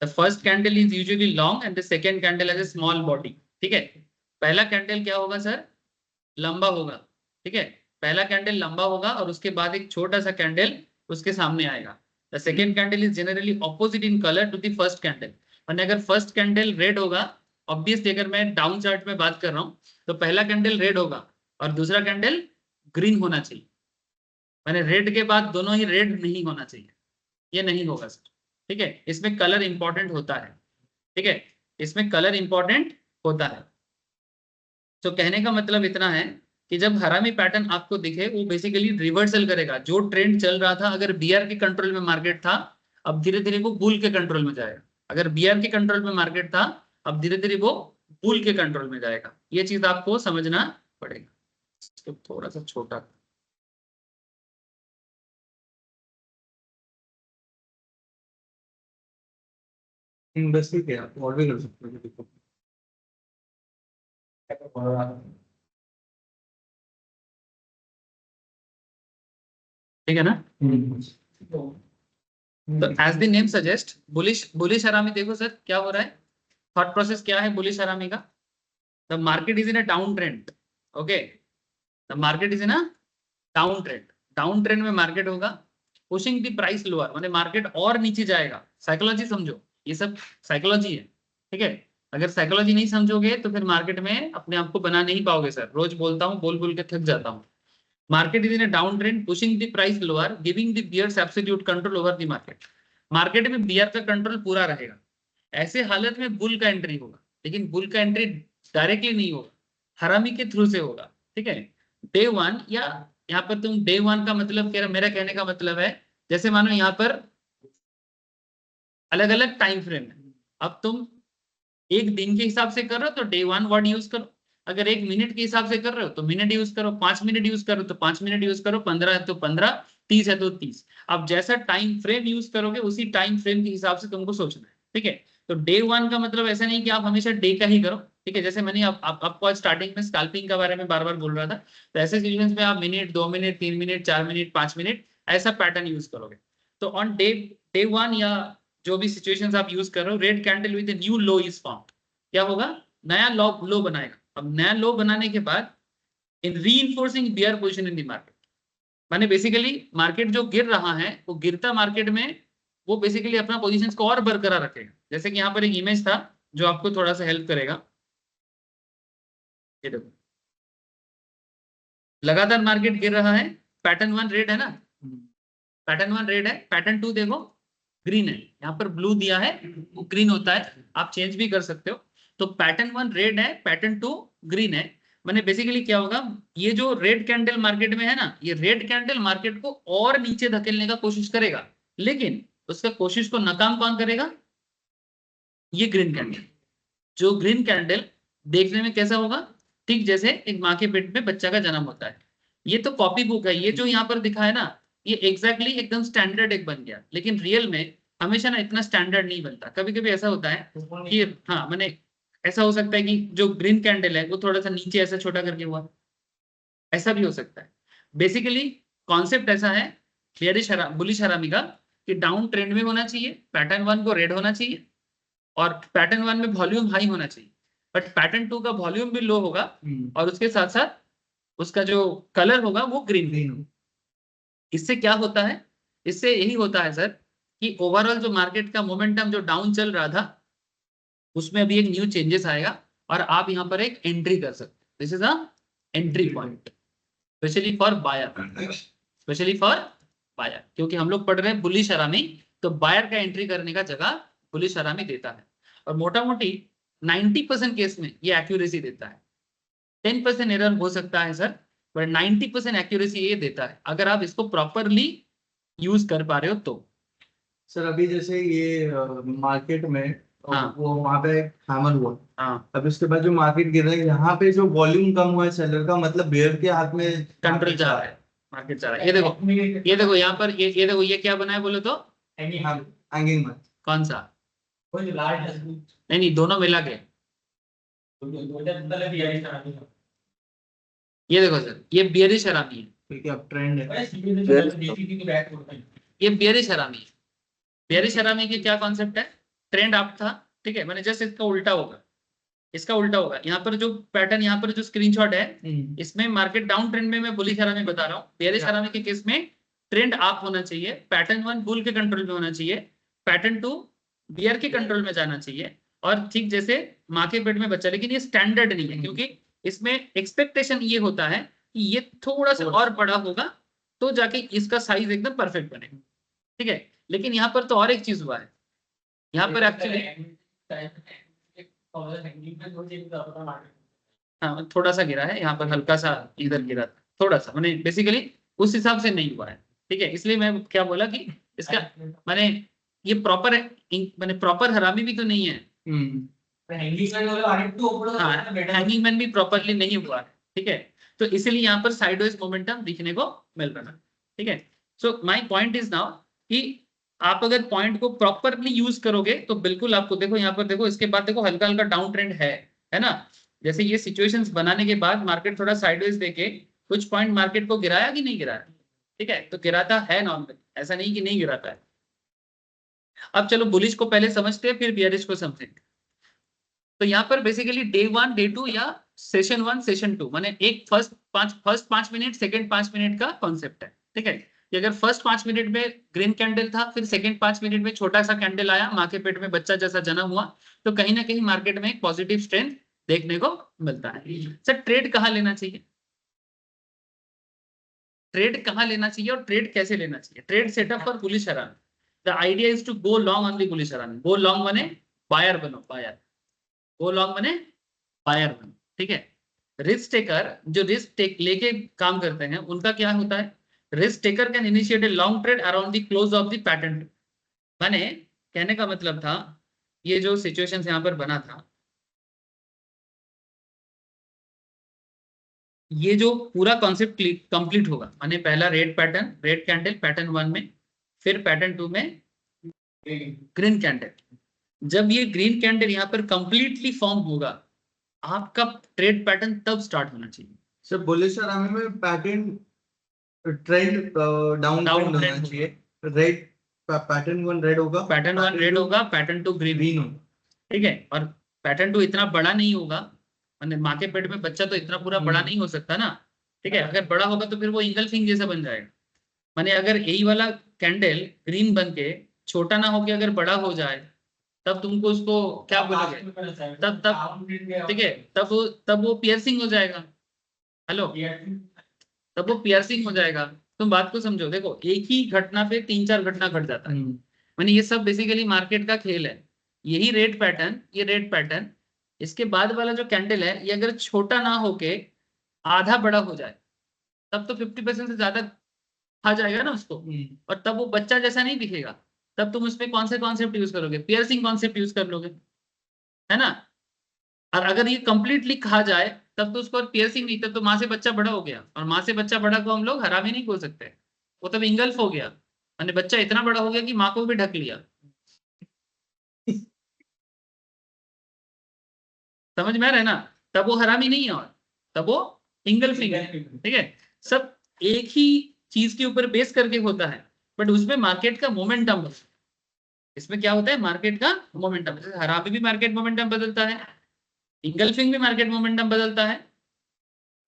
The first candle is usually long and the second candle has a small body. ठीक है, पहला कैंडल क्या होगा सर? लंबा होगा। ठीक है, पहला कैंडल लंबा होगा और उसके बाद एक छोटा सा कैंडल उसके सामने आएगा। The second candle is generally opposite in colour to the first candle. मैंने अगर फर्स्ट कैंडल रेड होगा, ऑब्वियसली अगर मैं डाउन चार्ट में बात कर रहा हूँ तो पहला कैंडल रेड होगा और दूसरा कैंडल ग्रीन होना चाहिए। मैंने रेड के बाद दोनों ही रेड नहीं होना चाहिए, ये नहीं होगा सर। ठीक है, इसमें कलर इंपॉर्टेंट होता है। ठीक है, इसमें कलर इंपॉर्टेंट होता है। तो कहने का मतलब इतना है कि जब हरामी पैटर्न आपको दिखे वो बेसिकली रिवर्सल करेगा। जो ट्रेंड चल रहा था, अगर बीआर के कंट्रोल में मार्केट था, अब धीरे धीरे वो बुल के कंट्रोल में जाएगा। अगर बीआर के कंट्रोल में मार्केट था, अब धीरे धीरे वो बुल के कंट्रोल में जाएगा। ये चीज आपको समझना पड़ेगा। तो थोड़ा सा छोटा बस ठीक है, आप और भी कर सकते हो। देखो ठीक है ना? तो as the name suggest, bullish harami देखो सर क्या हो रहा है, थॉट प्रोसेस क्या है बुलिश हरामी का। The market is in a down trend. Okay, the market is in a down trend. Down trend में मार्केट होगा, पुशिंग द प्राइस लोअर, माने मार्केट और नीचे जाएगा। साइकोलॉजी समझो, ये सब साइकोलॉजी है। ठीक है, अगर साइकोलॉजी नहीं समझोगे तो फिर मार्केट में अपने आप को बना नहीं पाओगे सर। रोज बोलता हूँ, बोल बोल के थक जाता हूँ। Market is in a down trend pushing the price lower giving the bears absolute control over the market. Market में बियर का कंट्रोल पूरा रहेगा। ऐसे हालत में बुल का एंट्री होगा, लेकिन बुल का एंट्री डायरेक्टली नहीं होगा, हरामी के थ्रू से होगा। ठीक है, डे वन, या यहाँ पर तुम डे वन का मतलब मेरा कहने का मतलब है, जैसे मानो यहाँ पर अलग अलग टाइम फ्रेम है। अब तुम एक दिन के हिसाब से कर रहे हो तो डे 1 वर्ड यूज करो, अगर एक मिनट के हिसाब से कर रहे हो तो मिनट यूज करो, 5 मिनट यूज करो तो 5 मिनट यूज करो, 15 है तो 15, 30 है तो 30। अब जैसा टाइम फ्रेम यूज करोगे उसी टाइम फ्रेम के हिसाब से तुमको सोचना है, ठीक है। तो डे 1 का मतलब ऐसा नहीं कि आप हमेशा डे का ही करो, ठीक है। जैसे मैंने आपको आज स्टार्टिंग में स्कैल्पिंग के बारे में बार बार बोल रहा था, तो ऐसे सिचुएशंस में आप minute, 2 minute, 3 minute, 4 minute, 5 minute ऐसा पैटर्न यूज करोगे। तो ऑन डे 1 या जो भी सिचुएशंस आप यूज कर रहे हो, red candle with new low is formed, क्या होगा, नया लो बनाएगा। अब नया लो बनाने के बाद in reinforcing bear position in the market, माने बेसिकली मार्केट जो गिर रहा है वो गिरता मार्केट में वो बेसिकली अपना पोजीशंस को और बरकरार रखेगा। जैसे कि यहाँ पर एक इमेज था जो आपको थोड़ा सा हेल्प करेगा, ये देखो लगातार मार्केट गिर रहा है, पैटर्न 1 रेड है ना, पैटर्न 1 रेड है, पैटर्न 2 देखो ग्रीन है, यहाँ पर ब्लू दिया है वो ग्रीन होता है, आप चेंज भी कर सकते हो। तो पैटर्न 1 रेड है, पैटर्न 2 ग्रीन है, मैंने बेसिकली क्या होगा, ये जो रेड कैंडल मार्केट में है ना, ये रेड कैंडल मार्केट को और नीचे धकेलने का कोशिश करेगा, लेकिन उसका कोशिश को नाकाम कौन करेगा, ये ग्रीन कैंडल। जो ग्रीन कैंडल देखने में कैसा होगा, ठीक जैसे एक माँ के पेट में बच्चा का जन्म होता है। ये तो कॉपी बुक है, ये जो यहाँ पर दिखा है ना, ये एग्जैक्टली एकदम स्टैंडर्ड एक बन गया, लेकिन रियल में हमेशा ना इतना स्टैंडर्ड नहीं बनता। कभी कभी ऐसा होता है कि हाँ मैंने ऐसा हो सकता है कि जो ग्रीन कैंडल है वो थोड़ा सा नीचे ऐसा छोटा करके हुआ, ऐसा भी हो सकता है। बेसिकली कॉन्सेप्ट ऐसा है बुलिश हरामी का कि डाउन ट्रेंड में होना चाहिए, पैटर्न 1 को रेड होना चाहिए और पैटर्न 1 में वॉल्यूम हाई होना चाहिए, बट पैटर्न 2 का वॉल्यूम भी लो होगा और उसके साथ साथ उसका जो कलर होगा वो ग्रीन होगा। इससे क्या होता है, इससे यही होता है सर कि ओवरऑल जो मार्केट का मोमेंटम जो डाउन चल रहा था उसमें अभी एक न्यू चेंजेस आएगा और आप यहाँ पर एक एंट्री कर सकते हैं। This is a entry point specially for buyer, specially for buyer, क्योंकि हम लोग पढ़ रहे हैं बुलिश हरामी, तो बायर का एंट्री करने का जगह बुलिश हरामी देता है। और मोटा मोटी 90% केस में ये एक्यूरेसी देता है, 10% एरर हो सकता है सर, पर 90% एक्यूरेसी ये देता है अगर आप इसको प्रॉपरली यूज कर पा रहे हो तो। सर अभी जैसे ये मार्केट में हाँ। वो वहाँ पे हैमर हुआ, हाँ अब इसके बाद जो मार्केट गिर रहा है यहाँ पे जो वॉल्यूम कम हुआ है सेलर का, मतलब बेयर के हाथ में कंट्रोल जा रहा है, मार्केट जा रहा है। ये देखो यहाँ पर ये देखो ये क्या बना है बोलो तो, हैंगिंग में कौन सा, नहीं दोनों मिला के, ये देखो सर ये बियरिश हरामी है, ठीक है, अब ट्रेंड है, ये बियरिश हरामी है। बियरिश हरामी की क्या कॉन्सेप्ट है, ट्रेंड अप था, ठीक है, मैंने जस्ट इसका उल्टा होगा, इसका उल्टा होगा। यहाँ पर जो पैटर्न, यहाँ पर जो स्क्रीनशॉट है इसमें मार्केट डाउन ट्रेंड में मैं बुलिश हरामी बता रहा हूँ, बियरिश हरामी के केस में ट्रेंड अप होना चाहिए, पैटर्न 1 बुल के कंट्रोल में होना चाहिए, पैटर्न 2 बियर के कंट्रोल में जाना चाहिए, और ठीक जैसे माँ के पेट में बच्चा। लेकिन ये स्टैंडर्ड नहीं है क्योंकि इसमें एक्सपेक्टेशन ये होता है कि ये थोड़ा सा और बड़ा होगा तो जाके इसका साइज एकदम परफेक्ट बनेगा, ठीक है। लेकिन यहाँ पर तो और एक चीज हुआ है, यहाँ पर एक्चुअली हाँ थोड़ा सा गिरा है, यहाँ पर हल्का सा इधर गिरा था थोड़ा सा, मैंने बेसिकली उस हिसाब से नहीं हुआ है, ठीक है। इसलिए मैं क्या बोला कि इसका मैंने ये प्रॉपर है, मैंने प्रॉपर हरामी भी तो नहीं है, हैंगिंग मैन भी प्रॉपरली नहीं हुआ है, ठीक है। तो इसीलिए यहाँ पर साइडवेज मोमेंटम दिखने को मिल रहा है, ठीक है। So my point is now कि आप अगर पॉइंट को प्रॉपरली यूज करोगे तो बिल्कुल आपको देखो यहाँ पर देखो, इसके बाद देखो हल्का हल्का डाउन ट्रेंड है ना। जैसे ये सिचुएशंस बनाने के बाद मार्केट थोड़ा साइडवेज देके कुछ पॉइंट मार्केट को गिराया कि नहीं गिराया, ठीक है, तो गिराता है नॉर्मली, ऐसा नहीं कि नहीं गिराता है। अब चलो बुलिश को पहले समझते हैं फिर बियरिश को समझेंगे। तो यहाँ पर बेसिकली डे 1 डे 2 या सेशन 1 सेशन 2 माने एक फर्स्ट 5 मिनट सेकंड 5 मिनट का कॉन्सेप्ट है, ठीक है। कि अगर फर्स्ट 5 मिनट में ग्रीन कैंडल था, फिर सेकंड 5 मिनट में छोटा सा कैंडल आया, माँ के पेट में बच्चा जैसा जन्म हुआ, तो कहीं ना कहीं मार्केट में एक पॉजिटिव स्ट्रेंथ देखने को मिलता है। सर ट्रेड कहाँ लेना चाहिए, ट्रेड कहाँ लेना चाहिए और ट्रेड कैसे लेना चाहिए, trade setup for bullish harami. The idea is to go long on the bullish harami. Go long बने बायर बनो, बायर, गो लॉन्ग बने बायर बनो, ठीक है। रिस्क टेकर जो रिस्क टेक लेके काम करते हैं उनका क्या होता है, risk taker can initiate a long trade around the close of the pattern, माने कहने का मतलब था ये जो सिचुएशन यहाँ पर बना था, ये जो पूरा कॉन्सेप्ट कंप्लीट होगा, माने पहला red pattern, red candle pattern 1 में, फिर पैटर्न 2 में ग्रीन कैंडल। जब ये ग्रीन कैंडल यहाँ पर कंप्लीटली फॉर्म होगा, आपका ट्रेड पैटर्न तब स्टार्ट होना चाहिए। सर बुलिश और हमें में पैटर्न ट्रेंड डाउन ट्रेंड होना trend चाहिए। रेड पैटर्न 1 रेड होगा, पैटर्न 1 रेड होगा, पैटर्न 2 ग्रीन होगा। ठीक है। और पैटर्न 2 इतना बड़ा नहीं होगा, माने माँ के पेट में बच्चा तो इतना पूरा बड़ा नहीं हो सकता ना, ठीक है। अगर बड़ा होगा तो फिर वो इंगल्फिंग जैसा बन जाएगा। माने अगर यही वाला कैंडल ग्रीन बन के छोटा ना होके अगर बड़ा हो जाए, तब तुमको उसको क्या बोलोगे, तब ठीक है, तब वो पियर्सिंग हो जाएगा। हेलो, तब वो पियर्सिंग हो जाएगा। तुम बात को समझो, देखो एक ही घटना पे 3-4 घटना घट जाता है। माने ये सब बेसिकली मार्केट का खेल है। यही रेड पैटर्न, ये रेड पैटर्न, इसके बाद वाला जो कैंडल है, ये अगर छोटा ना होके आधा बड़ा हो जाए, तब तो 50% से ज्यादा खा जाएगा ना उसको, और तब वो बच्चा जैसा नहीं दिखेगा। तब तुम उसमें कौन से कॉन्सेप्ट यूज करोगे, पियर्सिंग कॉन्सेप्ट यूज कर लोगे, है ना। और अगर ये कंप्लीटली खा जाए, तब तो उसको पियर्सिंग नहीं, तब तो माँ से बच्चा बड़ा हो गया। और माँ से बच्चा बड़ा को हम लोग हरामी नहीं बोल सकते, वो तब इंगल्फ हो गया, माने बच्चा इतना बड़ा हो गया कि माँ को भी ढक लिया। समझ में आ रहा है ना, तब वो हरामी नहीं है, और तब वो इंगल्फिंग है, ठीक है। सब एक ही चीज के ऊपर बेस करके होता है, बट उसमें मार्केट का मोमेंटम, इसमें क्या होता है, मार्केट का मोमेंटम। हरामी भी मार्केट मोमेंटम बदलता है, इंगल्फिंग भी मार्केट मोमेंटम बदलता है,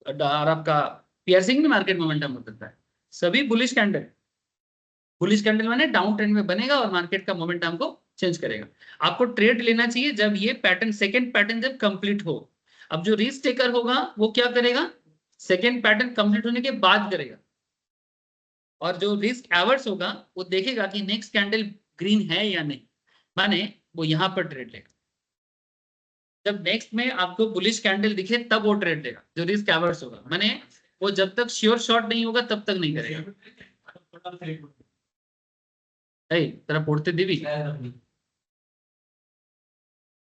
और आपका पियर्सिंग भी मार्केट मोमेंटम बदलता है। सभी बुलिश कैंडल माने डाउन ट्रेंड में बनेगा और मार्केट का मोमेंटम को चेंज करेगा। आपको ट्रेड लेना चाहिए जब ये पैटर्न, सेकंड पैटर्न जब कंप्लीट हो। अब जो रिस्क टेकर होगा वो क्या करेगा, सेकंड पैटर्न कंप्लीट होने के बाद करेगा। और जो रिस्क एवर्स होगा वो देखेगा कि नेक्स्ट कैंडल ग्रीन है या नहीं, माने वो यहां पर ट्रेड लेगा। जब नेक्स्ट में आपको बुलिश कैंडल दिखे तब वो ट्रेड लेगा, जो रिस्क एवर्स होगा, माने वो जब तक श्योर शॉट नहीं होगा तब तक नहीं करेगा। तेरा पढ़ते दिवी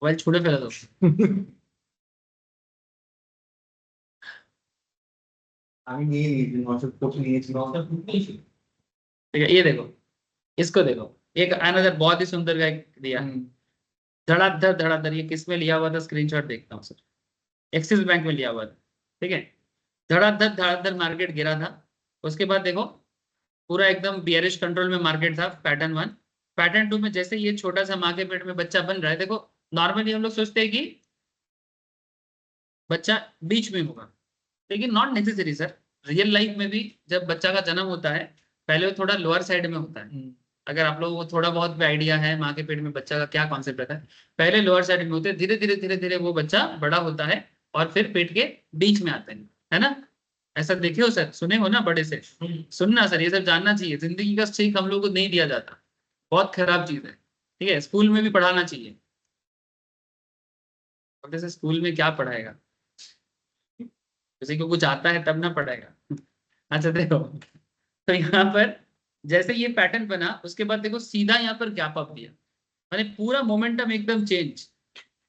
मोबाइल छुड़े फेला दो। ठीक है, ये देखो, इसको देखो, एक अनदर बहुत ही सुंदर का एक दिया, धड़ाधड़, ये किस में लिया हुआ था, स्क्रीनशॉट देखता हूँ सर, एक्सिस बैंक में लिया हुआ था, ठीक है। धड़ाधड़ मार्केट गिरा था, उसके बाद देखो पूरा एकदम बियरिश कंट्रोल में मार्केट था, पैटर्न 1। पैटर्न 2 में जैसे ये छोटा सा माँ के पेट में बच्चा बन रहा है, देखो नॉर्मली हम लोग सोचते हैं कि बच्चा बीच में होगा, लेकिन not necessary sir. Real life में भी जब बच्चा का जन्म होता है, पहले वो थोड़ा लोअर साइड में होता है। अगर आप लोगों को थोड़ा बहुत भी आइडिया है माँ के पेट में बच्चा का क्या कॉन्सेप्ट रहता है, पहले लोअर साइड में होते हैं, धीरे धीरे वो बच्चा बड़ा होता है और फिर पेट के बीच में आते हैं, है ना। ऐसा देखे हो सर, सुने हो ना बड़े से, सुनना सर, ये सब जानना चाहिए। जिंदगी का सीख हम लोग को नहीं दिया जाता, बहुत खराब चीज है, ठीक है। स्कूल में भी पढ़ाना चाहिए। अब जैसे स्कूल में क्या पढ़ाएगा, किसी को कुछ आता है तब ना पढ़ाएगा। अच्छा देखो, तो यहाँ पर जैसे ये पैटर्न बना, उसके बाद देखो सीधा यहाँ पर गैप अप दिया, मैंने पूरा मोमेंटम एकदम चेंज,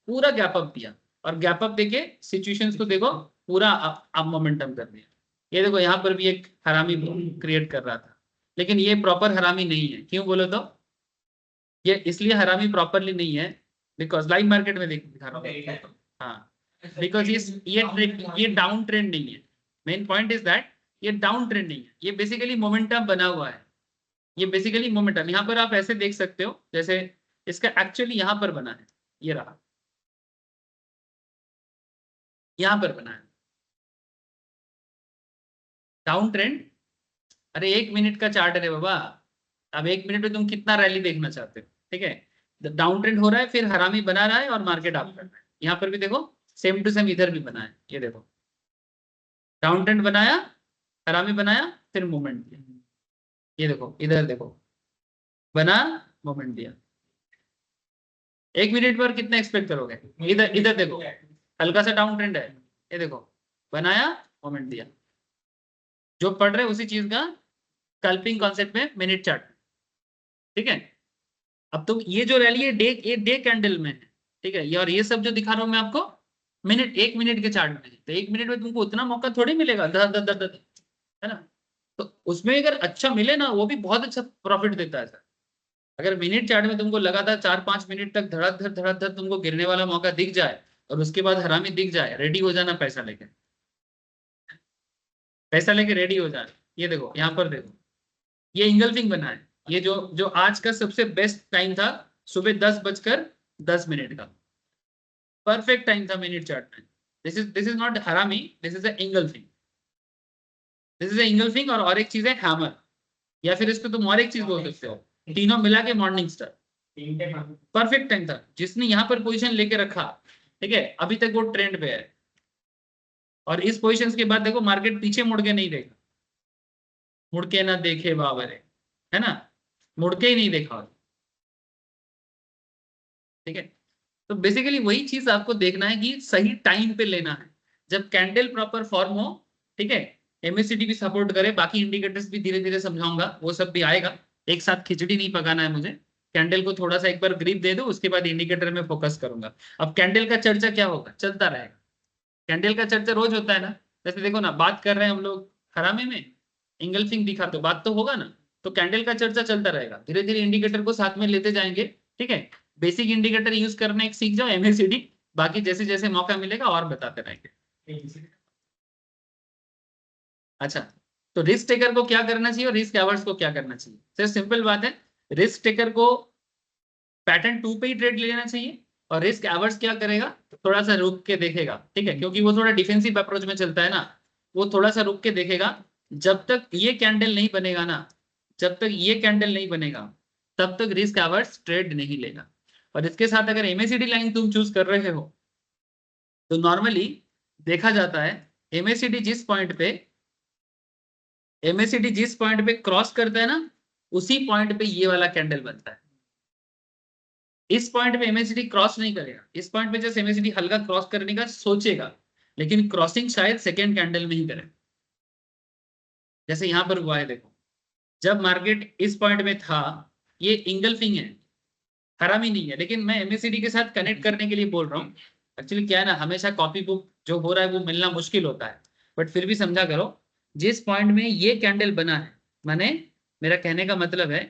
पूरा गैप अप दिया, और गैप अप देके सिचुएशंस को देखो पूरा अप मोमेंटम कर दिया। ये देखो यहाँ पर भी एक हरामी क्रिएट कर रहा था, लेकिन ये प्रॉपर हरामी नहीं है। क्यों बोलो तो, ये इसलिए हरामी प्रॉपरली नहीं है बिकॉज लाइव मार्केट में दिखा रहा हूँ, हाँ, बिकॉज ये डाउन ट्रेंड नहीं है। मेन पॉइंट इज दैट ये डाउन ट्रेंड नहीं है, ये बेसिकली मोमेंटम बना हुआ है। ये बेसिकली मोमेंटम, यहाँ पर आप ऐसे देख सकते हो जैसे इसका एक्चुअली यहाँ पर बना है, ये रहा, यहाँ पर बना है डाउन ट्रेंड। अरे 1 मिनट का चार्ट है बाबा, अब 1 मिनट में तुम कितना रैली देखना चाहते हो, ठीक है। डाउन ट्रेंड हो रहा है, फिर हरामी बना रहा है और मार्केट अप कर रहा है। यहाँ पर भी देखो सेम टू सेम इधर भी बना है, ये देखो डाउन ट्रेंड बनाया, हरामी बनाया, फिर मूवमेंट दिया। ये देखो इधर देखो, बना, मूवमेंट दिया। 1 मिनट पर कितना एक्सपेक्ट करोगे, इधर इधर देखो हल्का सा डाउन ट्रेंड है, ये देखो बनाया, मूवमेंट दिया। जो पढ़ रहे उसी चीज का स्कैल्पिंग कॉन्सेप्ट में मिनट चार्ट, ठीक है। अब तो ये जो रैली है डे कैंडल में है, ठीक है, ये और ये सब जो दिखा रहा हूं मैं आपको मिनट 1 मिनट के चार्ट में है। तो 1 मिनट में तुमको उतना मौका थोड़ी मिलेगा, है ना। तो उसमें अगर अच्छा मिले ना, वो भी बहुत अच्छा प्रॉफिट देता है सर। अगर मिनट चार्ट में तुमको लगातार 4-5 मिनट तक धड़ाधड़ तुमको गिरने वाला मौका दिख जाए और उसके बाद हरामी दिख जाए, रेडी हो जाना पैसा लेके, पैसा लेके रेडी हो जाए। ये देखो यहाँ पर देखो, ये इंगल्फिंग बना है, ये जो जो आज का सबसे बेस्ट टाइम था, सुबह 10:10 का परफेक्ट टाइम था मिनट चार्ट में। दिस इज नॉट हरामी, this is engulfing, this is engulfing. और एक चीज है हैमर, या फिर इसको तुम और एक चीज बोल सकते हो, तीनों मिला के मॉर्निंग स्टार। परफेक्ट टाइम था, जिसने यहाँ पर पोजीशन लेके रखा, ठीक है, अभी तक वो ट्रेंड पे है। और इस पोजीशन के बाद देखो मार्केट पीछे मुड़ के नहीं देगा, मुड़ के ना देखे बाबरे, है ना, मुड़ के ही नहीं देखा, ठीक है। तो बेसिकली वही चीज आपको देखना है कि सही टाइम पे लेना है, जब कैंडल प्रॉपर फॉर्म हो, ठीक है। एमएससीडी भी सपोर्ट करे, बाकी इंडिकेटर्स भी धीरे धीरे समझाऊंगा, वो सब भी आएगा। एक साथ खिचड़ी नहीं पकाना है मुझे, कैंडल को थोड़ा सा एक बार ग्रिप दे दो, उसके बाद इंडिकेटर में फोकस करूंगा। अब कैंडल का चर्चा क्या होगा, चलता रहेगा, कैंडल का चर्चा रोज होता है ना। जैसे देखो ना, बात कर रहे हैं हम लोग हरामे में, इंगल्फिंग दिखा तो बात तो होगा ना। तो कैंडल का चर्चा चलता रहेगा, धीरे धीरे इंडिकेटर को साथ में लेते जाएंगे, ठीक है। बेसिक इंडिकेटर यूज करने सीख जाओ, एमएसीडी, बाकी जैसे जैसे मौका मिलेगा और बताते रहेंगे। अच्छा, तो रिस्क टेकर को क्या करना चाहिए और रिस्क एवर्स को क्या करना चाहिए, सिर्फ सिंपल बात है। रिस्क टेकर को पैटर्न 2 पे ही ट्रेड ले लेना चाहिए, और रिस्क एवर्स क्या करेगा, थोड़ा सा रुक के देखेगा, ठीक है, क्योंकि वो थोड़ा डिफेंसिव अप्रोच में चलता है ना, वो थोड़ा सा रुक के देखेगा। जब तक ये कैंडल नहीं बनेगा ना, जब तक ये कैंडल नहीं बनेगा, तब तक रिस्क एवर्स ट्रेड नहीं लेगा। और इसके साथ अगर एमएसीडी लाइन तुम चूज कर रहे हो, तो नॉर्मली देखा जाता है एमएसीडी जिस पॉइंट पे एमएसीडी जिस पॉइंट पे क्रॉस करता है ना, उसी पॉइंट पे ये वाला कैंडल बनता है। इस पॉइंट पे एमएसीडी क्रॉस नहीं करेगा, इस पॉइंट पे जैसे एमएसीडी हल्का क्रॉस करने का सोचेगा, लेकिन क्रॉसिंग शायद सेकेंड कैंडल में ही करे, जैसे यहां पर हुआ है। देखो, जब मार्केट इस पॉइंट में था, ये इंगल्फिंग है, हरामी नहीं है, लेकिन मैं एमएसीडी के साथ कनेक्ट करने के लिए बोल रहा हूँ। एक्चुअली क्या है ना, हमेशा कॉपी बुक जो हो रहा है वो मिलना मुश्किल होता है, बट फिर भी समझा करो। जिस पॉइंट में ये कैंडल बना है, माने मेरा कहने का मतलब है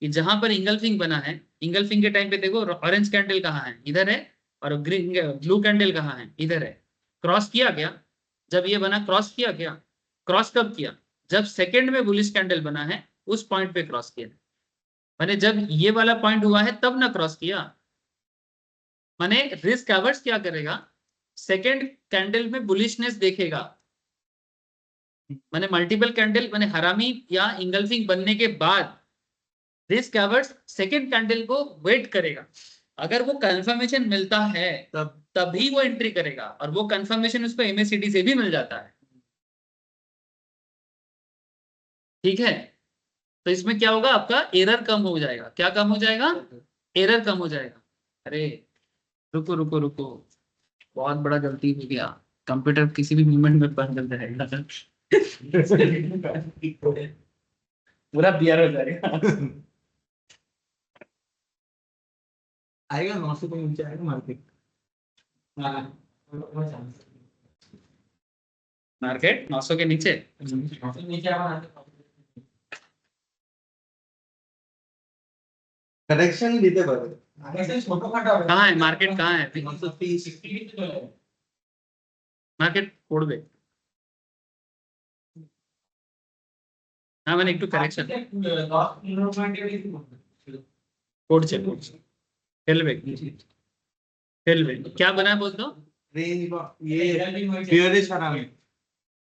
कि जहां पर इंगल्फिंग बना है, इंगल्फिंग के टाइम पे देखो ऑरेंज कैंडल कहाँ है, इधर है, और ग्रीन ब्लू कैंडल कहाँ है, इधर है। क्रॉस किया गया, जब ये बना क्रॉस किया गया, क्रॉस कब किया, जब सेकेंड में बुलिश कैंडल बना है, उस पॉइंट पे क्रॉस किया, माने जब ये वाला पॉइंट हुआ है तब ना क्रॉस किया। माने रिस्क एवर्स क्या करेगा, सेकेंड कैंडल में बुलिशनेस देखेगा, माने मल्टीपल कैंडल, माने हरामी या इंगल्फिंग बनने के बाद रिस्क एवर्स सेकेंड कैंडल को वेट करेगा। अगर वो कंफर्मेशन मिलता है तभी वो एंट्री करेगा, और वो कंफर्मेशन उसको एमएसीडी से भी मिल जाता है, ठीक है। तो इसमें क्या होगा, आपका एरर कम हो जाएगा। क्या कम हो जाएगा, एरर कम हो जाएगा। अरे रुको रुको रुको, बहुत बड़ा गलती हो गया, कंप्यूटर किसी भी मूवमेंट में बंद कर जाएगा, पूरा बियर हो जाएगा। आएगा 900 के नीचे आएगा मार्केट। मार्केट 900 के नीचे, करेक्शन लेते बड़े कहाँ है मार्केट, कहाँ है 930 मार्केट कोड पे। हाँ मैंने एक करेक्शन कोड चेक, हेलवे क्या बना है बोल दो। रेंज ये बियरिश हराम है,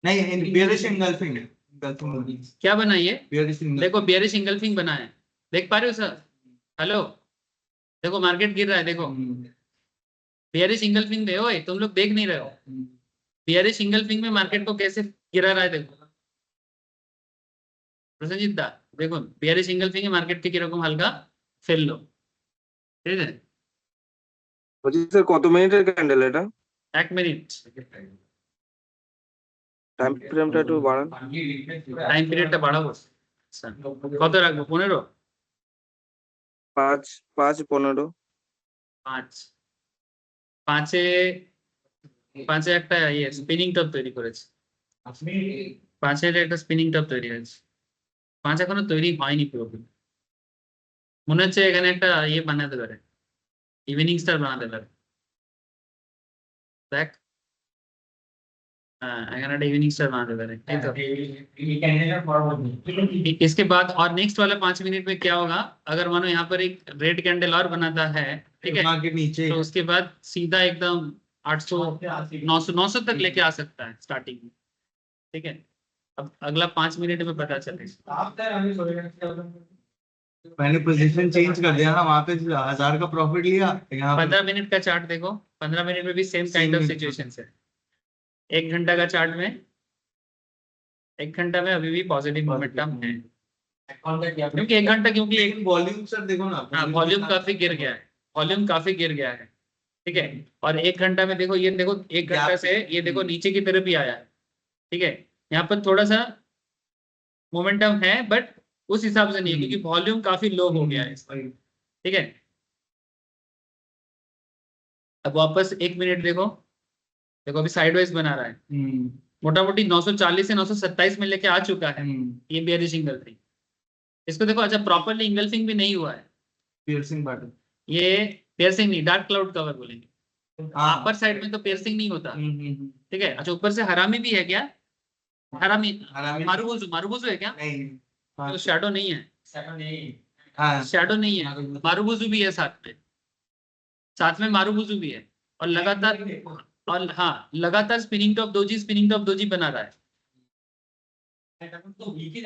नहीं बियरिश इंगल्फिंग है, इंगल्फिंग क्या बना ये, बियरिश देखो बियरिश इंगल्फिंग बना है, देख पा रहे हो सर, हेलो, देखो मार्केट गिर रहा है, देखो बियरिश इंगल्फिंग दे, ओए तुम लोग देख नहीं रहे हो, बियरिश इंगल्फिंग में मार्केट को कैसे गिरा रहा है, देखो प्रसन्नजीत दा, देखो बियरिश इंगल्फिंग है, मार्केट के किरकम हल्का ফেল लो, ঠিক আছে। বলছি স্যার কত মিনিটের ক্যান্ডেল এটা? 1 মিনিট, টাইম ফ্রেমটা একটু বাড়ান। টাইম পিরিয়ডটা বাড়াবো, কত রাখবো, 15? 5-15 পাঁচ পাঁচে পাঁচে একটা ইয়ে স্পিনিং টপ তৈরি করেছে, পাঁচের একটা স্পিনিং টপ তৈরি হয়েছে, পাঁচ এখনো তৈরি হয়নি পুরোপুরি। মনে হচ্ছে এখানে একটা ইয়ে বানাতে পারে, ইভিনিং স্টার বানাতে পারে। দেখ, हाँ এখানে একটা ইভিনিং স্টার বানাতে পারে, এই तो इसके बाद और नेक्स्ट वाला 5 मिनट में क्या होगा, अगर मानो यहाँ पर एक रेड कैंडल और बनाता है, ठीक है, मार्केट नीचे तो उसके बाद सीधा एकदम 800 900 तक लेके आ सकता है स्टार्टिंग में, ठीक है। अब अगला 5 मिनट में पता चलेगा। मैंने पोजीशन चेंज कर दिया ना, वहां पे 1000 का प्रॉफिट लिया, यहाँ पे 15 मिनट का चार्ट देखो, 15 मिनट में भी same kind of Same situation है। 1 घंटा का चार्ट में, 1 घंटा में अभी भी पॉजिटिव मोमेंटम है, क्योंकि 1 घंटा, क्योंकि एक वॉल्यूम सर देखो ना, हाँ वॉल्यूम काफी गिर गया है, वॉल्यूम काफी गिर गया है, ठीक है। और 1 घंटा में देखो, ये देखो 1 घंटा से ये देखो नीचे की तरफ ही आया है, ठीक है। यहाँ पर थोड़ा सा मोमेंटम है, बट उस हिसाब से नहीं है, क्योंकि वॉल्यूम काफी लो हो गया है, ठीक है। अब वापस 1 मिनट देखो, देखो अभी साइडवेज बना रहा है, मोटा मोटी 940 से 927 में लेके आ चुका है ये बेयरिश इंगल्फिंग। इसको देखो, अच्छा प्रॉपरली इंगल्फिंग भी नहीं हुआ है, पियर्सिंग बटन, ये पियर्सिंग नहीं, डार्क क्लाउड कवर बोलेंगे। हाँ। अपर साइड में तो पियर्सिंग नहीं होता, ठीक है। अच्छा ऊपर से हरामी भी है क्या, हरामी मारुबुजु, मारुबुजु है क्या, नहीं, तो शैडो नहीं है, हाँ शैडो नहीं है, मारुबुजु भी है साथ में मारुबुजु भी है, और लगातार, और हाँ लगातार स्पिनिंग टॉप दोजी बना रहा है।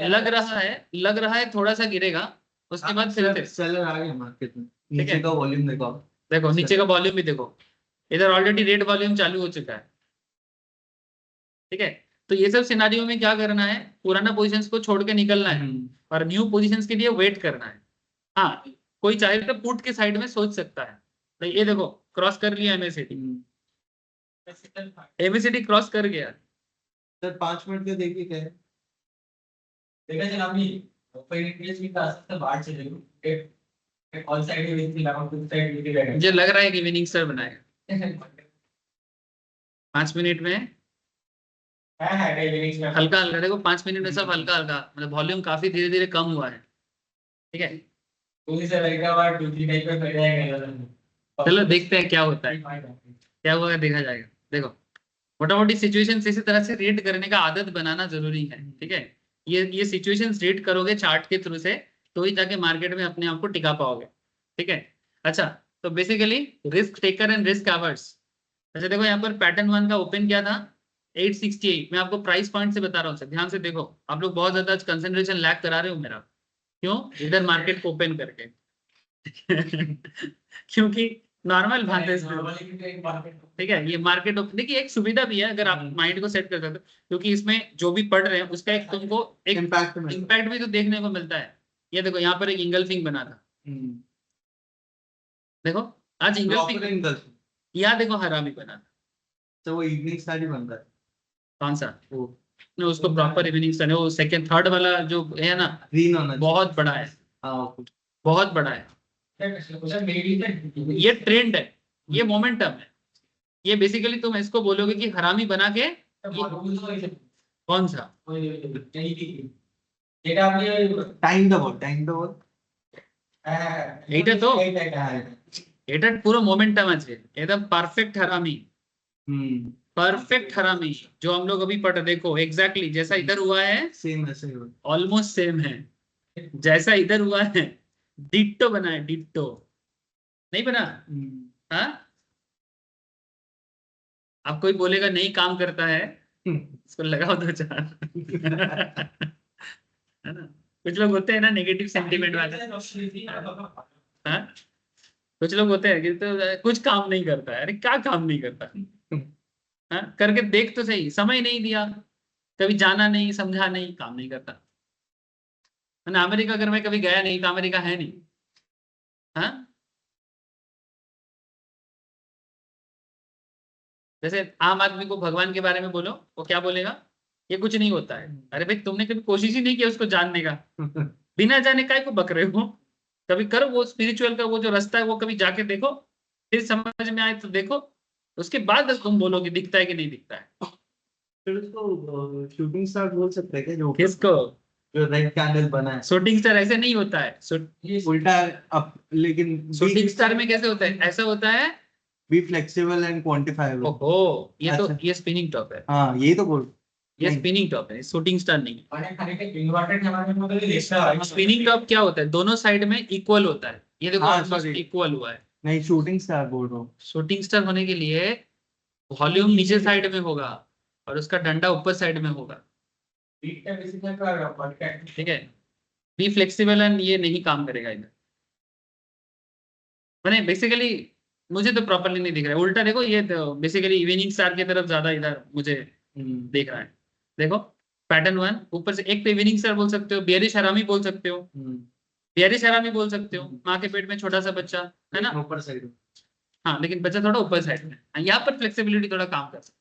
लग रहा है थोड़ा सा गिरेगा, उसके बाद फिर सेलर आ गया मार्केट में, नीचे का वॉल्यूम देखो, देखो नीचे का वॉल्यूम भी देखो, इधर ऑलरेडी रेड वॉल्यूम चालू हो चुका है, ठीक है। तो ये सब सिनारियो में क्या करना है, पुराना पोजीशंस को छोड़ के निकलना है और न्यू पोजीशंस के लिए वेट करना है। हाँ कोई चाहे तो पुट के साइड में सोच सकता है, तो ये देखो क्रॉस कर लिया एमएसीडी क्रॉस कर गया। सर 5 मिनट के देखिए क्या है, देखा जनाब ये ओपन इंटरेस्ट की क्लास से बाहर चले गए एक ऑल साइड में भी लगा टू साइड भी रहेगा। मुझे लग रहा है कि इवनिंग स्टार बनाएगा 5 मिनट में, है इवनिंग में हल्का हल्का देखो 5 मिनट में सब हल्का हल्का, मतलब वॉल्यूम काफी धीरे धीरे कम हुआ है, ठीक है। दूसरी से लगेगा बार दूसरी टाइप पे कर जाएगा। चलो देखते हैं क्या होता है, क्या होगा देखा जाएगा। देखो मोटा मोटी सिचुएशन इसी तरह से रीड करने का आदत बनाना जरूरी है, ठीक है। ये सिचुएशंस रीड करोगे चार्ट के थ्रू से, तो ही जाके मार्केट में अपने आप को टिका पाओगे, ठीक है। अच्छा तो basically risk taker and risk averse. अच्छा देखो यहाँ पर पैटर्न 1 का ओपन क्या था 868, मैं आपको प्राइस पॉइंट से बता रहा हूँ सर, ध्यान से देखो। आप लोग बहुत ज्यादा कंसंट्रेशन लैग करा रहे हो मेरा, क्यों, इधर मार्केट को ओपन करके क्योंकि नॉर्मल भांति, ठीक है। ये मार्केट देखिए एक सुविधा भी है, अगर आप माइंड को सेट कर सकते हो, क्योंकि इसमें जो भी पढ़ रहे हैं उसका एक तुमको एक इम्पैक्ट भी तो देखने को मिलता है। ये देखो यहाँ पर एक इंगल्फिंग बना था, देखो आज इंगल्फिंग, यहाँ देखो हरामी बना था, तो वो इवनिंग स्टार ही बनता है, कौन सा वो, नहीं उसको प्रॉपर इवनिंग स्टार, वो सेकंड थर्ड वाला जो है ना ग्रीन होना बहुत बड़ा है, हाँ बहुत बड़ा है। ये ट्रेंड है, ये मोमेंटम है, ये बेसिकली तुम इसको बोलोगे कि हरामी बना के कौन सा टाइम दबो এইটা তো এটা পুরো মোমেন্টাম আছে एकदम परफेक्ट हरामी, परफेक्ट हरामी जो हम लोग अभी पढ़, देखो एग्जैक्टली जैसा इधर हुआ है सेम ऐसे ही ऑलमोस्ट सेम है, जैसा इधर हुआ है डिट्टो बना है, डिट्टो नहीं बना। हाँ अब कोई बोलेगा नहीं काम करता है, इसको लगाओ 2 4 है ना। कुछ लोग होते हैं ना नेगेटिव सेंटीमेंट वाले, हाँ कुछ लोग होते हैं कि तो कुछ काम नहीं करता है, अरे क्या काम नहीं करता, हाँ करके देख तो सही, समय नहीं दिया, कभी जाना नहीं, समझा नहीं, काम नहीं करता है ना। अमेरिका अगर मैं कभी गया नहीं तो अमेरिका है नहीं, हाँ जैसे आम आदमी को भगवान के बारे में बोलो, वो क्या बोलेगा, ये कुछ नहीं होता है। अरे भाई तुमने कभी कोशिश ही नहीं की उसको जानने का, बिना जाने काय को बक रहे हो, कभी करो वो स्पिरिचुअल का वो जो रास्ता है वो कभी जाके देखो, फिर समझ में आए तो देखो, उसके बाद तुम बोलोगे दिखता है कि नहीं दिखता है। फिर उसको शूटिंग स्टार बोल सकते हैं क्या, जो किसको? जो रेड कैंडल बना है? शूटिंग स्टार ऐसे नहीं होता है। ये उल्टा अप, लेकिन शूटिंग स्टार में कैसे होता है? ऐसा होता है। Be flexible and quantifiable. ओहो, ये तो अच्छा। ये स्पिनिंग टॉप है, हाँ यही तो बोल। ये नहीं। स्पिनिंग टॉप है, शूटिंग स्टार नहीं है। मैंने खाली के इन्वर्टेड कैमरा में तो देखा स्पिनिंग टॉप क्या होता है? दोनों साइड में इक्वल होता है, ये देखो हाँ, ऑलमोस्ट sorry। इक्वल हुआ है। नहीं, शूटिंग स्टार बोल रहा हूँ। शूटिंग स्टार होने के लिए वॉल्यूम नीचे साइड में होगा और उसका डंडा ऊपर साइड में होगा, बीट का बेसिकली कर पॉडकास्ट। ठीक है। बी फ्लेक्सिबल एंड ये नहीं काम करेगा इधर, मैंने बेसिकली मुझे तो प्रॉपरली नहीं दिख रहा है। उल्टा देखो, ये तो बेसिकली इवनिंग स्टार की तरफ ज्यादा इधर मुझे दिख रहा है। देखो पैटर्न 1 ऊपर से, एक तो इवनिंग स्टार बोल सकते हो, बियरिश हरामी बोल सकते हो, बियरिश हरामी बोल सकते हो, माँ के पेट में छोटा सा बच्चा है ना, ऊपर साइड। हाँ, लेकिन बच्चा थोड़ा ऊपर साइड में, हाँ, यहाँ पर फ्लेक्सिबिलिटी थोड़ा काम कर सकते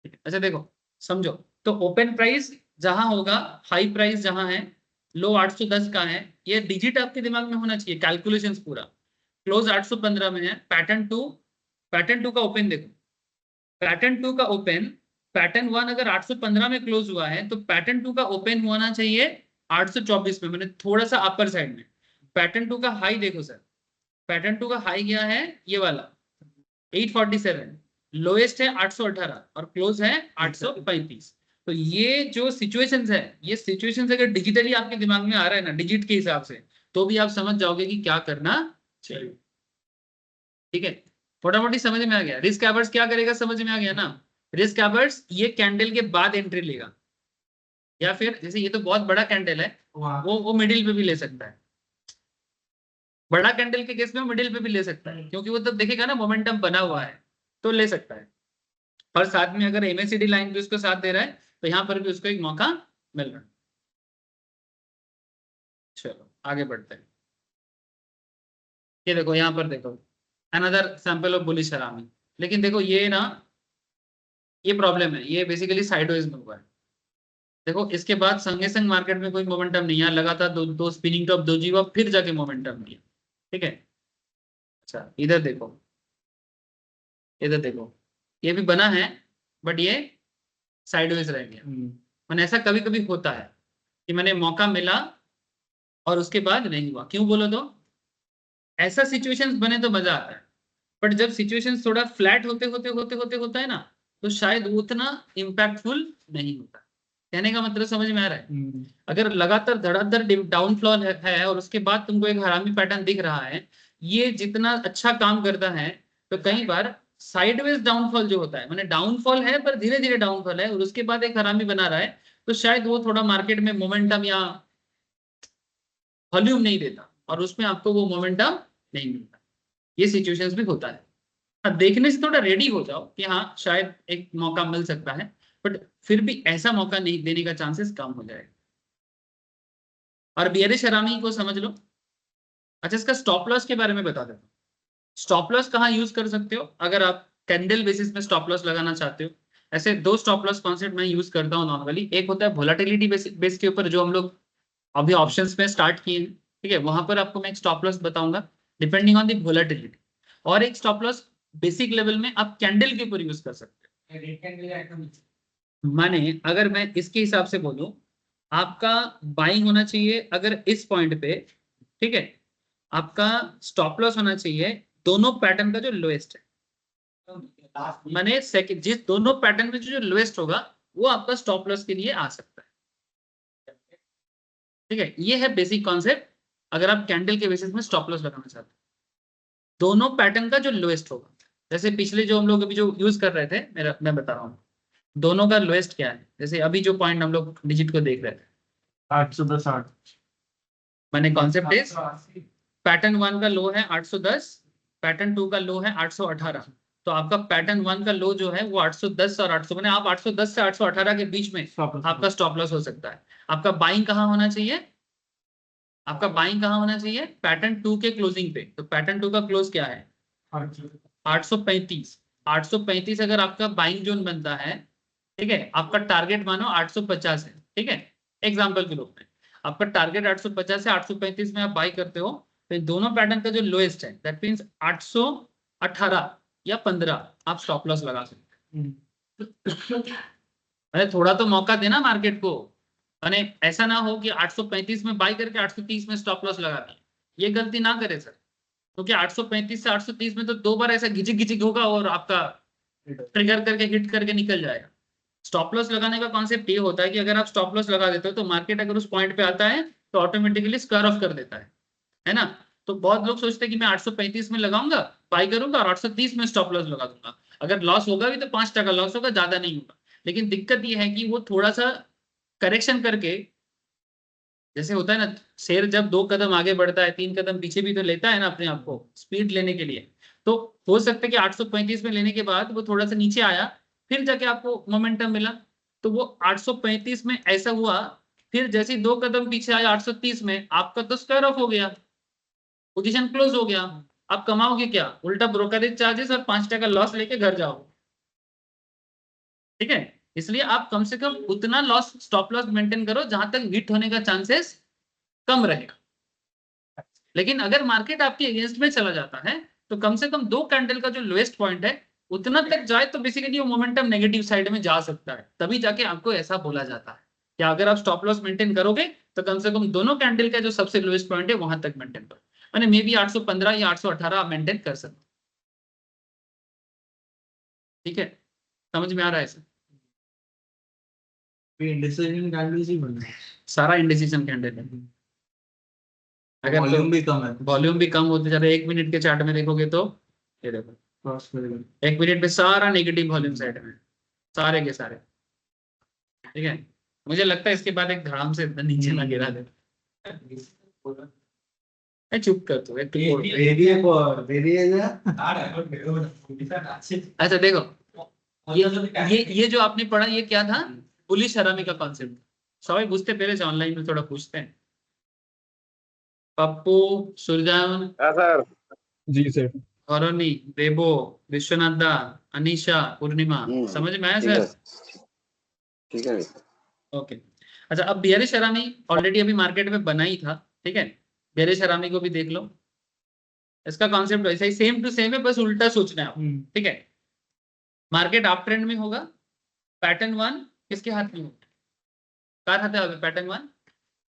है। अच्छा देखो, समझो, तो ओपन प्राइस जहां होगा, हाई प्राइस जहां है, लो 810 का है, ये डिजिट आपके दिमाग में होना चाहिए, कैलकुलेशंस पूरा। क्लोज 815 में है। पैटर्न 2 का ओपन देखो, पैटर्न 2 का ओपन, पैटर्न 1 अगर 815 में क्लोज हुआ है तो पैटर्न 2 का ओपन होना चाहिए 824 में, मैंने थोड़ा सा अपर साइड में। पैटर्न 2 का हाई देखो सर, पैटर्न 2 का हाई गया है ये वाला 847, लोएस्ट है 818 और क्लोज है 835। तो ये जो सिचुएशंस है, ये सिचुएशंस अगर डिजिटली आपके दिमाग में आ रहा है ना, डिजिट के हिसाब से, तो भी आप समझ जाओगे कि क्या करना चाहिए, ठीक है। मोटा मोटी समझ में आ गया। रिस्क एवर्स क्या करेगा, समझ में आ गया ना। रिस्क एवर्स ये कैंडल के बाद एंट्री लेगा, या फिर जैसे ये तो बहुत बड़ा कैंडल है, वो मिडिल पे भी ले सकता है। बड़ा कैंडल के केस में मिडिल पे भी ले सकता है, क्योंकि वो तब देखेगा ना मोमेंटम बना हुआ है, तो ले सकता है। और साथ में अगर एमएसीडी लाइन भी उसको साथ दे रहा है तो यहाँ पर भी उसको एक मौका मिल रहा है। चलो आगे बढ़ते हैं। ये देखो, यहाँ पर देखो, अनदर सैंपल ऑफ बुलिश हरामी। लेकिन देखो ये ना, ये प्रॉब्लम है, ये बेसिकली साइडवेज में हुआ है। देखो इसके बाद संगे संग मार्केट में कोई मोमेंटम नहीं है, लगातार दो स्पिनिंग टॉप, दो जीवा, फिर जाके मोमेंटम दिया, ठीक है। अच्छा इधर देखो, इधर देखो, ये भी बना है बट ये साइडवेज रह गया। मैंने ऐसा कभी कभी होता है कि मैंने मौका मिला और उसके बाद नहीं हुआ, क्यों बोलो तो? ऐसा सिचुएशंस बने तो मजा आता है, बट जब सिचुएशंस थोड़ा फ्लैट होते होता है ना, तो शायद वो उतना इम्पैक्टफुल नहीं होता। कहने का मतलब समझ में आ रहा है? अगर लगातार धड़ाधड़ डाउनफॉल है और उसके बाद तुमको एक हरामी पैटर्न दिख रहा है, ये जितना अच्छा काम करता है, तो कई बार साइडवेज डाउनफॉल जो होता है, माने डाउनफॉल है पर धीरे धीरे डाउनफॉल है, और उसके बाद एक हरामी बना रहा है, तो शायद वो थोड़ा मार्केट में मोमेंटम या वॉल्यूम नहीं देता, और उसमें आपको वो मोमेंटम नहीं मिलता। ये सिचुएशंस भी होता है। हाँ, देखने से थोड़ा रेडी हो जाओ कि हाँ शायद एक मौका मिल सकता है, बट फिर भी ऐसा मौका नहीं देने का चांसेस कम हो जाएगा। और बियरिश हरामी को समझ लो। अच्छा, इसका स्टॉप लॉस के बारे में बता देता हूँ। स्टॉप लॉस कहाँ यूज कर सकते हो अगर आप कैंडल बेसिस में स्टॉप लॉस लगाना चाहते हो? ऐसे दो स्टॉप लॉस कॉन्सेप्ट मैं यूज करता हूँ नॉर्मली। एक होता है वोलेटिलिटी बेस के ऊपर, जो हम लोग अभी ऑप्शंस में स्टार्ट किए हैं, ठीक है, वहां पर आपको मैं एक स्टॉप लॉस बताऊंगा डिपेंडिंग ऑन द वोलेटिलिटी। और एक स्टॉप लॉस बेसिक लेवल में आप कैंडल के ऊपर यूज कर सकते हो। माने अगर मैं इसके हिसाब से बोलूं, आपका बाइंग होना चाहिए अगर इस पॉइंट पे, ठीक है, आपका स्टॉप लॉस होना चाहिए दोनों पैटर्न का जो लोएस्ट है, माने सेकंड, जिस दोनों पैटर्न में जो लोएस्ट होगा वो आपका स्टॉप लॉस के लिए आ सकता है, ठीक है। ये है बेसिक कॉन्सेप्ट अगर आप कैंडल के बेसिस में स्टॉप लॉस लगाना चाहते हैं, दोनों पैटर्न का जो लोएस्ट होगा। जैसे पिछले जो हम लोग अभी जो यूज कर रहे थे, मैं बता रहा हूँ दोनों का लोएस्ट क्या है। जैसे अभी जो पॉइंट हम लोग डिजिट को देख रहे थे 810 8। मैंने कॉन्सेप्ट इज पैटर्न 1 का लो है 810, पैटर्न 2 का लो है 818। तो आपका पैटर्न 1 का लो जो है वो 810 और 800, मैंने आप 810 से 818 के बीच में आपका स्टॉप लॉस हो सकता है। आपका बाइंग कहाँ होना चाहिए? आपका बाइंग कहाँ होना चाहिए? पैटर्न 2 के क्लोजिंग पे। तो पैटर्न 2 का क्लोज क्या है? 835। 835 अगर आपका बाइंग जोन बनता है, ठीक है, आपका टारगेट मानो 850 है, ठीक है, एग्जाम्पल के रूप में। आपका टारगेट 850 से 835 में आप बाई करते हो, तो इन दोनों पैटर्न का जो लोएस्ट है दैट मींस 818 या 15 आप स्टॉप लॉस लगा सकते हैं। अरे थोड़ा तो मौका देना मार्केट को, माने ऐसा ना हो कि 835 में बाई करके 830 में स्टॉप लॉस लगा दिया, ये गलती ना करे सर, क्योंकि 835 से 830 में तो 2 बार ऐसा घिचिक घिचिक होगा और आपका ट्रिगर करके हिट करके निकल जाएगा। स्टॉप लॉस लगाने का कॉन्सेप्ट ये होता है कि अगर आप स्टॉप लॉस लगा देते हो तो मार्केट अगर उस पॉइंट पे आता है तो ऑटोमेटिकली स्क्वायर ऑफ कर देता है ना। तो बहुत लोग सोचते हैं कि मैं 835 में लगाऊंगा, बाई करूंगा और 830 में स्टॉप लॉस लगा दूंगा, अगर लॉस होगा भी तो 5% लॉस होगा, ज्यादा नहीं होगा। लेकिन दिक्कत ये है कि वो थोड़ा सा करेक्शन करके, जैसे होता है ना शेर जब 2 कदम आगे बढ़ता है 3 कदम पीछे भी तो लेता है ना अपने आप को स्पीड लेने के लिए, तो हो सकता है कि 835 में लेने के बाद वो थोड़ा सा नीचे आया, फिर जाके आपको मोमेंटम मिला, तो वो 835 में ऐसा हुआ, फिर जैसे 2 कदम पीछे आया 830 में, आपका तो स्क्वायर ऑफ हो गया, पोजीशन क्लोज हो गया। आप कमाओगे क्या, उल्टा ब्रोकरेज चार्जेस और 5% लॉस लेके घर जाओ। ठीक है, इसलिए आप कम से कम उतना लॉस स्टॉप लॉस मेंटेन करो जहां तक हिट होने का चांसेस कम रहेगा। लेकिन अगर मार्केट आपके अगेंस्ट में चला जाता है तो कम से कम 2 कैंडल का जो लोएस्ट पॉइंट है उतना तक जाए तो बेसिकली वो मोमेंटम नेगेटिव साइड में जा सकता है, तभी जाके आपको ऐसा बोला जाता है कि अगर आप स्टॉप लॉस मेंटेन करोगे तो कम से कम दोनों कैंडल का जो सबसे लोएस्ट पॉइंट है वहां तक मेंटेन करो, माने मे बी 815 या 818 आप मेंटेन कर सकते। ठीक है, समझ में आ रहा है सर? इंडिसीजन कैंडल्स ही बन रहे हैं। सारा इंडिसीजन कैंडल है। अगर वॉल्यूम भी कम है, वॉल्यूम भी कम होते जा रहा है, 1 मिनट के चार्ट में देखोगे तो ये देखो क्रॉस करेगा। 1 मिनट में सारा नेगेटिव वॉल्यूम साइड में, सारे के सारे। ठीक है, मुझे लगता है इसके बाद एक धड़ाम से नीचे ना गिरा दे। चुप कर तू, एक अच्छा देखो, ये जो आपने पढ़ा ये क्या था, बुलिश हरामी का कॉन्सेप्ट। सवाई पूछते पहले से ऑनलाइन में थोड़ा पूछते हैं। पप्पू, सुरजान, सर जी सर। अरोनी, बेबो, विश्वनाथ दा, अनीशा, पूर्णिमा, समझ में आया ठीक है, सर? ठीक है। ओके, अच्छा अब बियरिश हरामी ऑलरेडी अभी मार्केट में बना ही था। ठीक है, बियरिश हरामी को भी देख लो, इसका कॉन्सेप्ट वैसा ही सेम टू सेम है, बस उल्टा सोचना है आपको। ठीक है, मार्केट आप ट्रेंड में होगा, पैटर्न 1 किसके हाथ में होगा, कार हाथ है पैटर्न 1,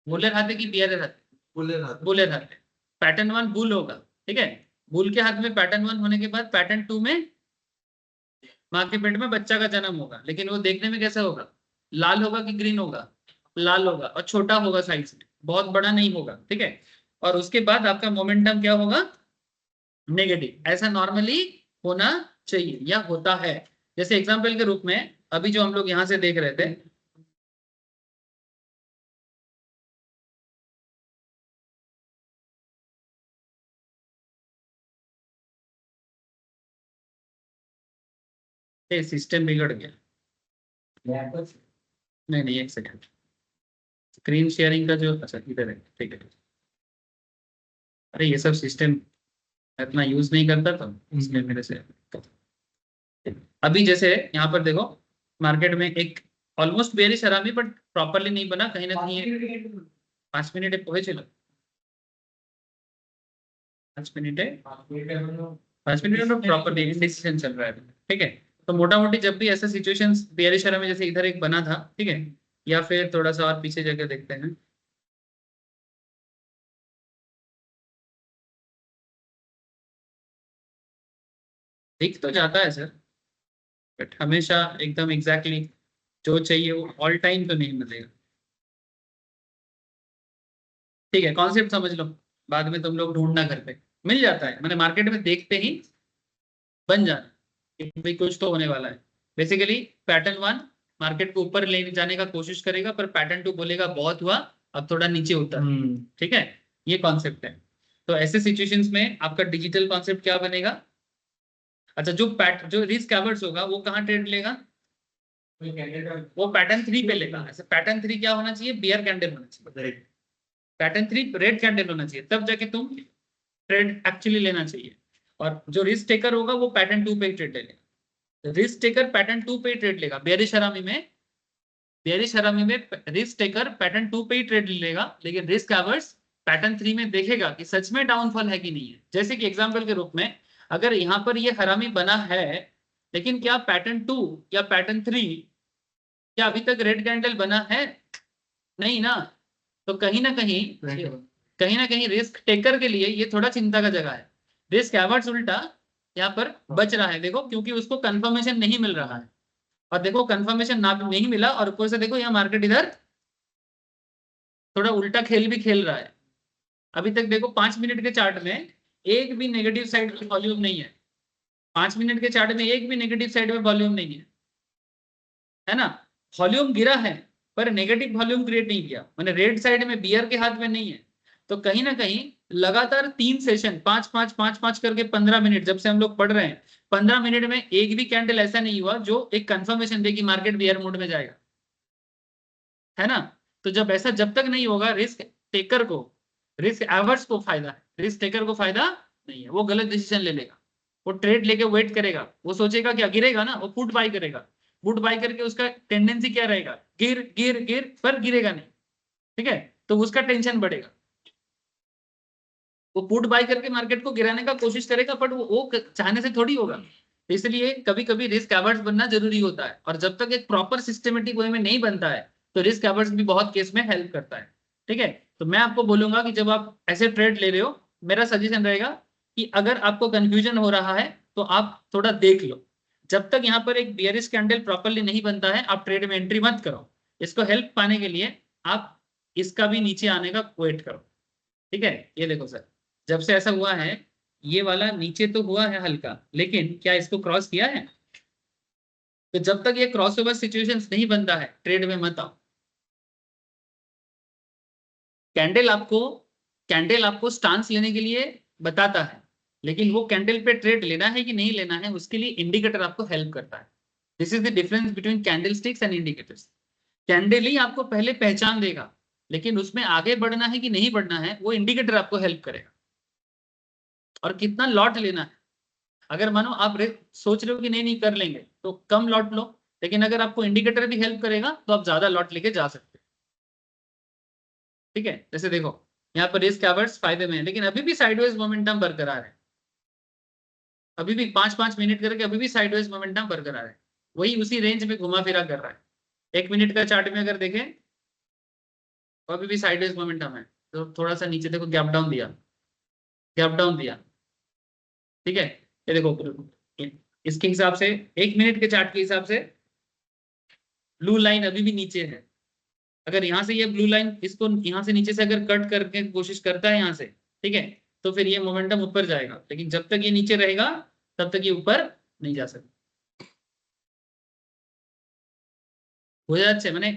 बुलर हाथ है कि बियर हाथ है? बुलर हाथ है। पैटर्न 1 बुल होगा। ठीक है, बुल के हाथ में पैटर्न 1 होने के बाद पैटर्न 2 में माँ के पेट में बच्चा का जन्म होगा, लेकिन वो देखने में कैसा होगा, लाल होगा कि ग्रीन होगा, लाल होगा, और छोटा होगा साइज में, बहुत बड़ा नहीं होगा। ठीक है, और उसके बाद आपका मोमेंटम क्या होगा, नेगेटिव। ऐसा नॉर्मली होना चाहिए या होता है। जैसे एग्जांपल के रूप में अभी जो हम लोग यहां से देख रहे थे, सिस्टम बिगड़ गया। नहीं एक सेकंड, स्क्रीन शेयरिंग का जो, अच्छा इधर है, ठीक है। अरे ये सब सिस्टम इतना यूज नहीं करता था इसलिए मेरे से। अभी जैसे यहाँ पर देखो मार्केट में एक ऑलमोस्ट बेरिश हरामी बट प्रॉपरली नहीं बना, कहीं ना कहीं 5 मिनट पोहे चलो, 5 मिनट है, 5 मिनट में प्रॉपरली डिसीजन चल रहा है। ठीक है, तो मोटा मोटी जब भी ऐसा सिचुएशन बेरिश हरामी जैसे इधर एक बना था, ठीक है, या फिर थोड़ा सा और पीछे जाकर देखते हैं, दिख तो जाता है सर, बट हमेशा एकदम एग्जैक्टली जो चाहिए वो ऑल टाइम तो नहीं मिलेगा। ठीक है, कॉन्सेप्ट समझ लो, बाद में तुम लोग ढूंढना घर पे मिल जाता है, मैंने मार्केट में देखते ही बन जाना कि भाई कुछ तो होने वाला है। बेसिकली पैटर्न 1 मार्केट को ऊपर ले जाने का कोशिश करेगा, पर पैटर्न 2 बोलेगा बहुत हुआ, अब थोड़ा नीचे उतर। ठीक है, ये कॉन्सेप्ट है। तो ऐसे सिचुएशंस में आपका डिजिटल कॉन्सेप्ट क्या बनेगा, अच्छा जो रिस्क एवर्ट्स होगा वो कहाँ ट्रेड लेगा, वो पैटर्न 3 पे लेगा। ऐसे पैटर्न 3 क्या होना चाहिए, बियर कैंडल होना चाहिए, पैटर्न 3 रेड कैंडल होना चाहिए, तब जाके तुम ट्रेड एक्चुअली लेना चाहिए। और जो रिस्क टेकर होगा वो पैटर्न 2 पे ही ट्रेड लेगा, रिस्क टेकर पैटर्न 2 पे ही ट्रेड लेगा। बेरिश हरामी में बेयरिश हरामी में रिस्क टेकर पैटर्न 2 पे ही ट्रेड लेगा, लेकिन रिस्क एवर्स पैटर्न 3 में देखेगा कि सच में डाउनफॉल है कि नहीं है। जैसे कि एग्जांपल के रूप में अगर यहाँ पर ये हरामी बना है, लेकिन क्या पैटर्न 2 या पैटर्न 3 क्या अभी तक रेड कैंडल बना है? नहीं ना। तो कहीं ना कहीं रिस्क टेकर के लिए ये थोड़ा चिंता का जगह है। रिस्क एवर्स उल्टा यहाँ पर बच रहा है, देखो, क्योंकि उसको कंफर्मेशन नहीं मिल रहा है। और देखो कंफर्मेशन ना नहीं मिला, और ऊपर से देखो यहाँ मार्केट इधर थोड़ा उल्टा खेल भी खेल रहा है। अभी तक देखो 5 मिनट के चार्ट में एक भी नेगेटिव साइड में वॉल्यूम नहीं है। 5 मिनट के चार्ट में एक भी नेगेटिव साइड में वॉल्यूम नहीं है ना। वॉल्यूम गिरा है पर नेगेटिव वॉल्यूम क्रिएट नहीं किया, मैंने रेड साइड में बियर के हाथ में नहीं है। तो कहीं ना कहीं लगातार 3 सेशन 5-5-5-5 करके 15 मिनट जब से हम लोग पढ़ रहे हैं, 15 मिनट में एक भी कैंडल ऐसा नहीं हुआ जो एक कंफर्मेशन दे कि मार्केट बियर मोड में जाएगा, है ना। तो जब तक नहीं होगा, रिस्क टेकर को, रिस्क एवर्स को फायदा है, रिस्क टेकर को फायदा नहीं है। वो गलत डिसीजन ले लेगा, वो ट्रेड लेके वेट करेगा, वो सोचेगा क्या गिरेगा ना, वो पुट बाय करेगा। पुट बाय करके उसका टेंडेंसी क्या रहेगा, गिर गिर गिर, पर गिरेगा नहीं, ठीक है। तो उसका टेंशन बढ़ेगा, वो पुट बाय करके मार्केट को गिराने का कोशिश करेगा, बट वो चाहने से थोड़ी होगा। तो इसलिए कभी कभी रिस्क एवर्स बनना जरूरी होता है, और जब तक एक प्रॉपर सिस्टमेटिक वे में नहीं बनता है तो रिस्क एवर्स भी बहुत केस में हेल्प करता है, ठीक है। तो मैं आपको बोलूंगा कि जब आप ऐसे ट्रेड ले रहे हो, मेरा सजेशन रहेगा कि अगर आपको कंफ्यूजन हो रहा है तो आप थोड़ा देख लो। जब तक यहाँ पर एक बियरिश कैंडल प्रॉपरली नहीं बनता है, आप ट्रेड में एंट्री मत करो। इसको हेल्प पाने के लिए आप इसका भी नीचे आने का वेट करो, ठीक है। ये देखो सर, जब से ऐसा हुआ है, ये वाला नीचे तो हुआ है हल्का, लेकिन क्या इसको क्रॉस किया है? तो जब तक ये क्रॉसओवर सिचुएशंस नहीं बनता है, ट्रेड में मत आओ। कैंडल आपको स्टांस लेने के लिए बताता है, लेकिन वो कैंडल पे ट्रेड लेना है कि नहीं लेना है, उसके लिए इंडिकेटर आपको हेल्प करता है। This is the difference between candlesticks and indicators. Candle ही आपको पहले पहचान देगा, लेकिन उसमें आगे बढ़ना है कि नहीं बढ़ना है, वो इंडिकेटर आपको हेल्प करेगा। और कितना लॉट लेना है, अगर मानो आप सोच रहे हो कि नहीं कर लेंगे, तो कम लॉट लो, लेकिन अगर आपको इंडिकेटर भी हेल्प करेगा तो आप ज्यादा लॉट लेके जा सकते हैं, ठीक है। जैसे देखो यहाँ पर रिस्क एवर्स फायदे में है, लेकिन अभी भी साइडवेज मोमेंटम बरकरार है, अभी भी 5-5 मिनट करके अभी भी साइडवेज मोमेंटम बरकरार है, वही उसी रेंज में घुमा फिरा कर रहा है। 1 मिनट का चार्ट में अगर देखें तो अभी भी साइडवेज मोमेंटम है। तो थोड़ा सा नीचे देखो, गैप डाउन दिया, ठीक है। ये देखो इसके हिसाब से 1 मिनट के चार्ट के हिसाब से ब्लू लाइन अभी भी नीचे है। अगर यहाँ से ये ब्लू लाइन इसको यहाँ से नीचे से अगर कट करके कोशिश करता है यहाँ से, ठीक है, तो फिर ये मोमेंटम ऊपर जाएगा, लेकिन जब तक ये नीचे रहेगा तब तक ये ऊपर नहीं जा सकता। हो जाए मैंने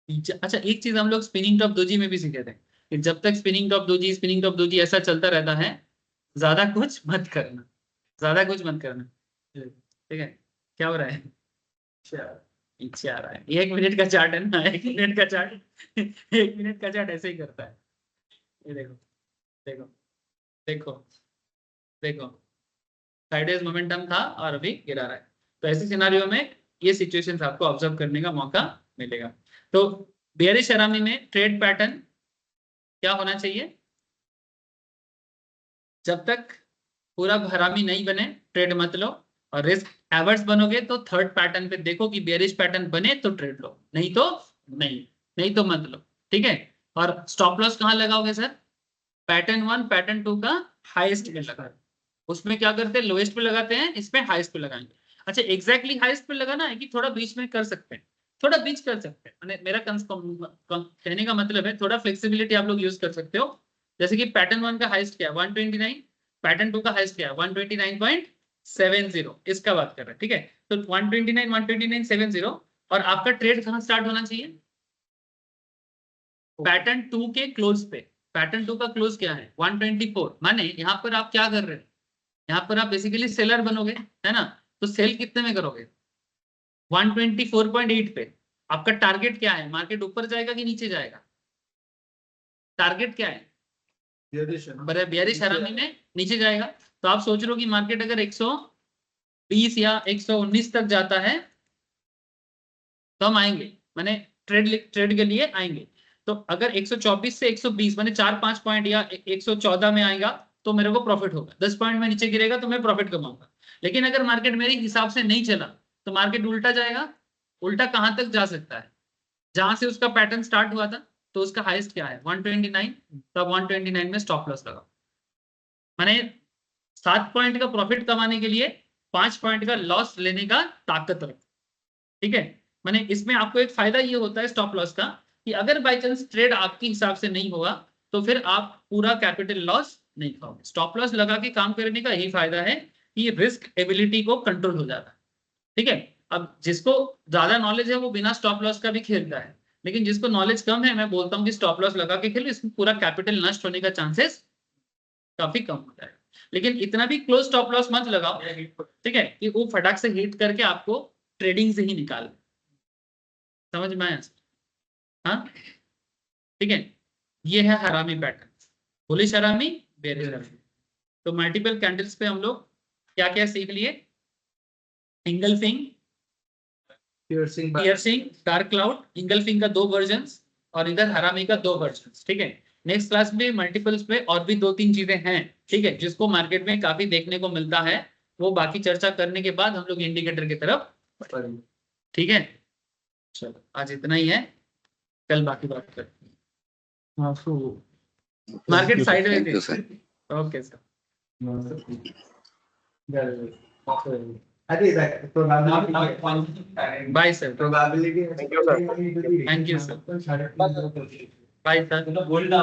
अच्छा, एक चीज हम लोग स्पिनिंग टॉप दोजी में भी सीखे थे कि जब तक स्पिनिंग टॉप दोजी ऐसा चलता रहता है, ज्यादा कुछ मत करना, ठीक है। क्या हो रहा है? नीचे आ रहा है। 1 मिनट का चार्ट है ना, 1 मिनट का चार्ट 1 मिनट का चार्ट ऐसे ही करता है। ये देखो देखो देखो देखो, साइडवेज मोमेंटम था और अभी गिरा रहा है। तो ऐसे सिनारियो में ये सिचुएशंस आपको ऑब्जर्व करने का मौका मिलेगा। तो बेयरिश हरामी में ट्रेड पैटर्न क्या होना चाहिए? जब तक पूरा हरामी नहीं बने ट्रेड मत लो, और रिस्क एवर्स बनोगे तो थर्ड पैटर्न पे देखो कि बेयरिश पैटर्न बने तो ट्रेड लो, नहीं तो नहीं तो मत लो, ठीक है। और स्टॉप लॉस कहाँ लगाओगे सर? पैटर्न 1 पैटर्न 2 का हाईएस्ट पे लगा, उसमें क्या करते हैं, लोएस्ट पे लगाते हैं, इसमें हाईएस्ट पे लगाएंगे। अच्छा, एग्जैक्टली हाईएस्ट पे लगाना है कि थोड़ा बीच में कर सकते हैं? थोड़ा बीच कर सकते हैं, मेरा कहने का मतलब है थोड़ा फ्लेक्सिबिलिटी आप लोग यूज कर सकते हो। जैसे कि पैटर्न 1 का हाईएस्ट क्या है 129, पैटर्न 2 का हाईएस्ट क्या है 129.70, इसका बात कर रहे हैं, ठीक है। तो 129.70 और आपका ट्रेड कहाँ स्टार्ट होना चाहिए? पैटर्न 2 के क्लोज पे। पैटर्न 2 का क्लोज क्या है 124, माने यहाँ पर आप क्या कर रहे हैं, यहाँ पर आप बेसिकली सेलर बनोगे, है ना। तो सेल कितने में करोगे? 124.8 पे। आपका टारगेट क्या है, मार्केट ऊपर जाएगा कि नीचे जाएगा? टारगेट क्या है? बेयरिश हरामी में नीचे जाएगा। तो आप सोच रहे हो कि मार्केट अगर 120 या 119 तक जाता है तो हम आएंगे, माने ट्रेड के लिए आएंगे। तो अगर 124 से 120 माने 4-5 पॉइंट या 114 में आएगा तो मेरे को प्रॉफिट होगा। 10 पॉइंट में नीचे गिरेगा तो मैं प्रॉफिट कमाऊंगा। लेकिन अगर मार्केट मेरे हिसाब से नहीं चला तो मार्केट उल्टा जाएगा। उल्टा कहां तक जा सकता है? जहां से उसका पैटर्न स्टार्ट हुआ था, तो उसका हाईएस्ट क्या है? 129। तो 129 में स्टॉप लॉस लगा। माने 7 पॉइंट का प्रॉफिट कमाने के लिए 5 पॉइंट का लॉस लेने का ताकत रखो। ठीक है, माने इसमें आपको एक फायदा ये होता है स्टॉप लॉस का कि अगर बाय चांस ट्रेड आपके हिसाब से नहीं होगा तो फिर आप पूरा कैपिटल लॉस नहीं खाओगे। स्टॉप लॉस लगा के काम करने का यही फायदा है कि रिस्क एबिलिटी को कंट्रोल हो जाता है। ठीक है, अब जिसको ज्यादा नॉलेज है वो बिना स्टॉप लॉस का भी खेलता है, लेकिन जिसको नॉलेज कम है मैं बोलता हूँ कि स्टॉप लॉस लगा के खेलो, इसमें पूरा कैपिटल नष्ट होने का चांसेस काफी कम होता है। लेकिन इतना भी क्लोज स्टॉप लॉस मत लगाओ, ठीक है, कि वो फटाक से हिट करके आपको ट्रेडिंग से ही निकाल। समझ में आया? हाँ, ठीक है, ये है हरामी पैटर्न, बुलिश हरामी, बेरिश हरामी। तो मल्टीपल कैंडल्स पे हम लोग क्या क्या सीख लिए? Engulfing, piercing, dark cloud, engulfing का 2 वर्जन्स और इधर हरामी का 2 वर्जन्स। ठीक है, नेक्स्ट क्लास में मल्टीपल्स पे और भी 2-3 चीजें हैं, ठीक है, जिसको मार्केट में काफी देखने को मिलता है। वो बाकी चर्चा करने के बाद हम लोग इंडिकेटर की तरफ बढ़ेंगे। ठीक है, चलो आज इतना ही है, कल बाकी बात करते हैं। Market side thank you sir. में। ओके सर, अरे that probability bye sir, probability thank you sir, bye sir. बोल रहा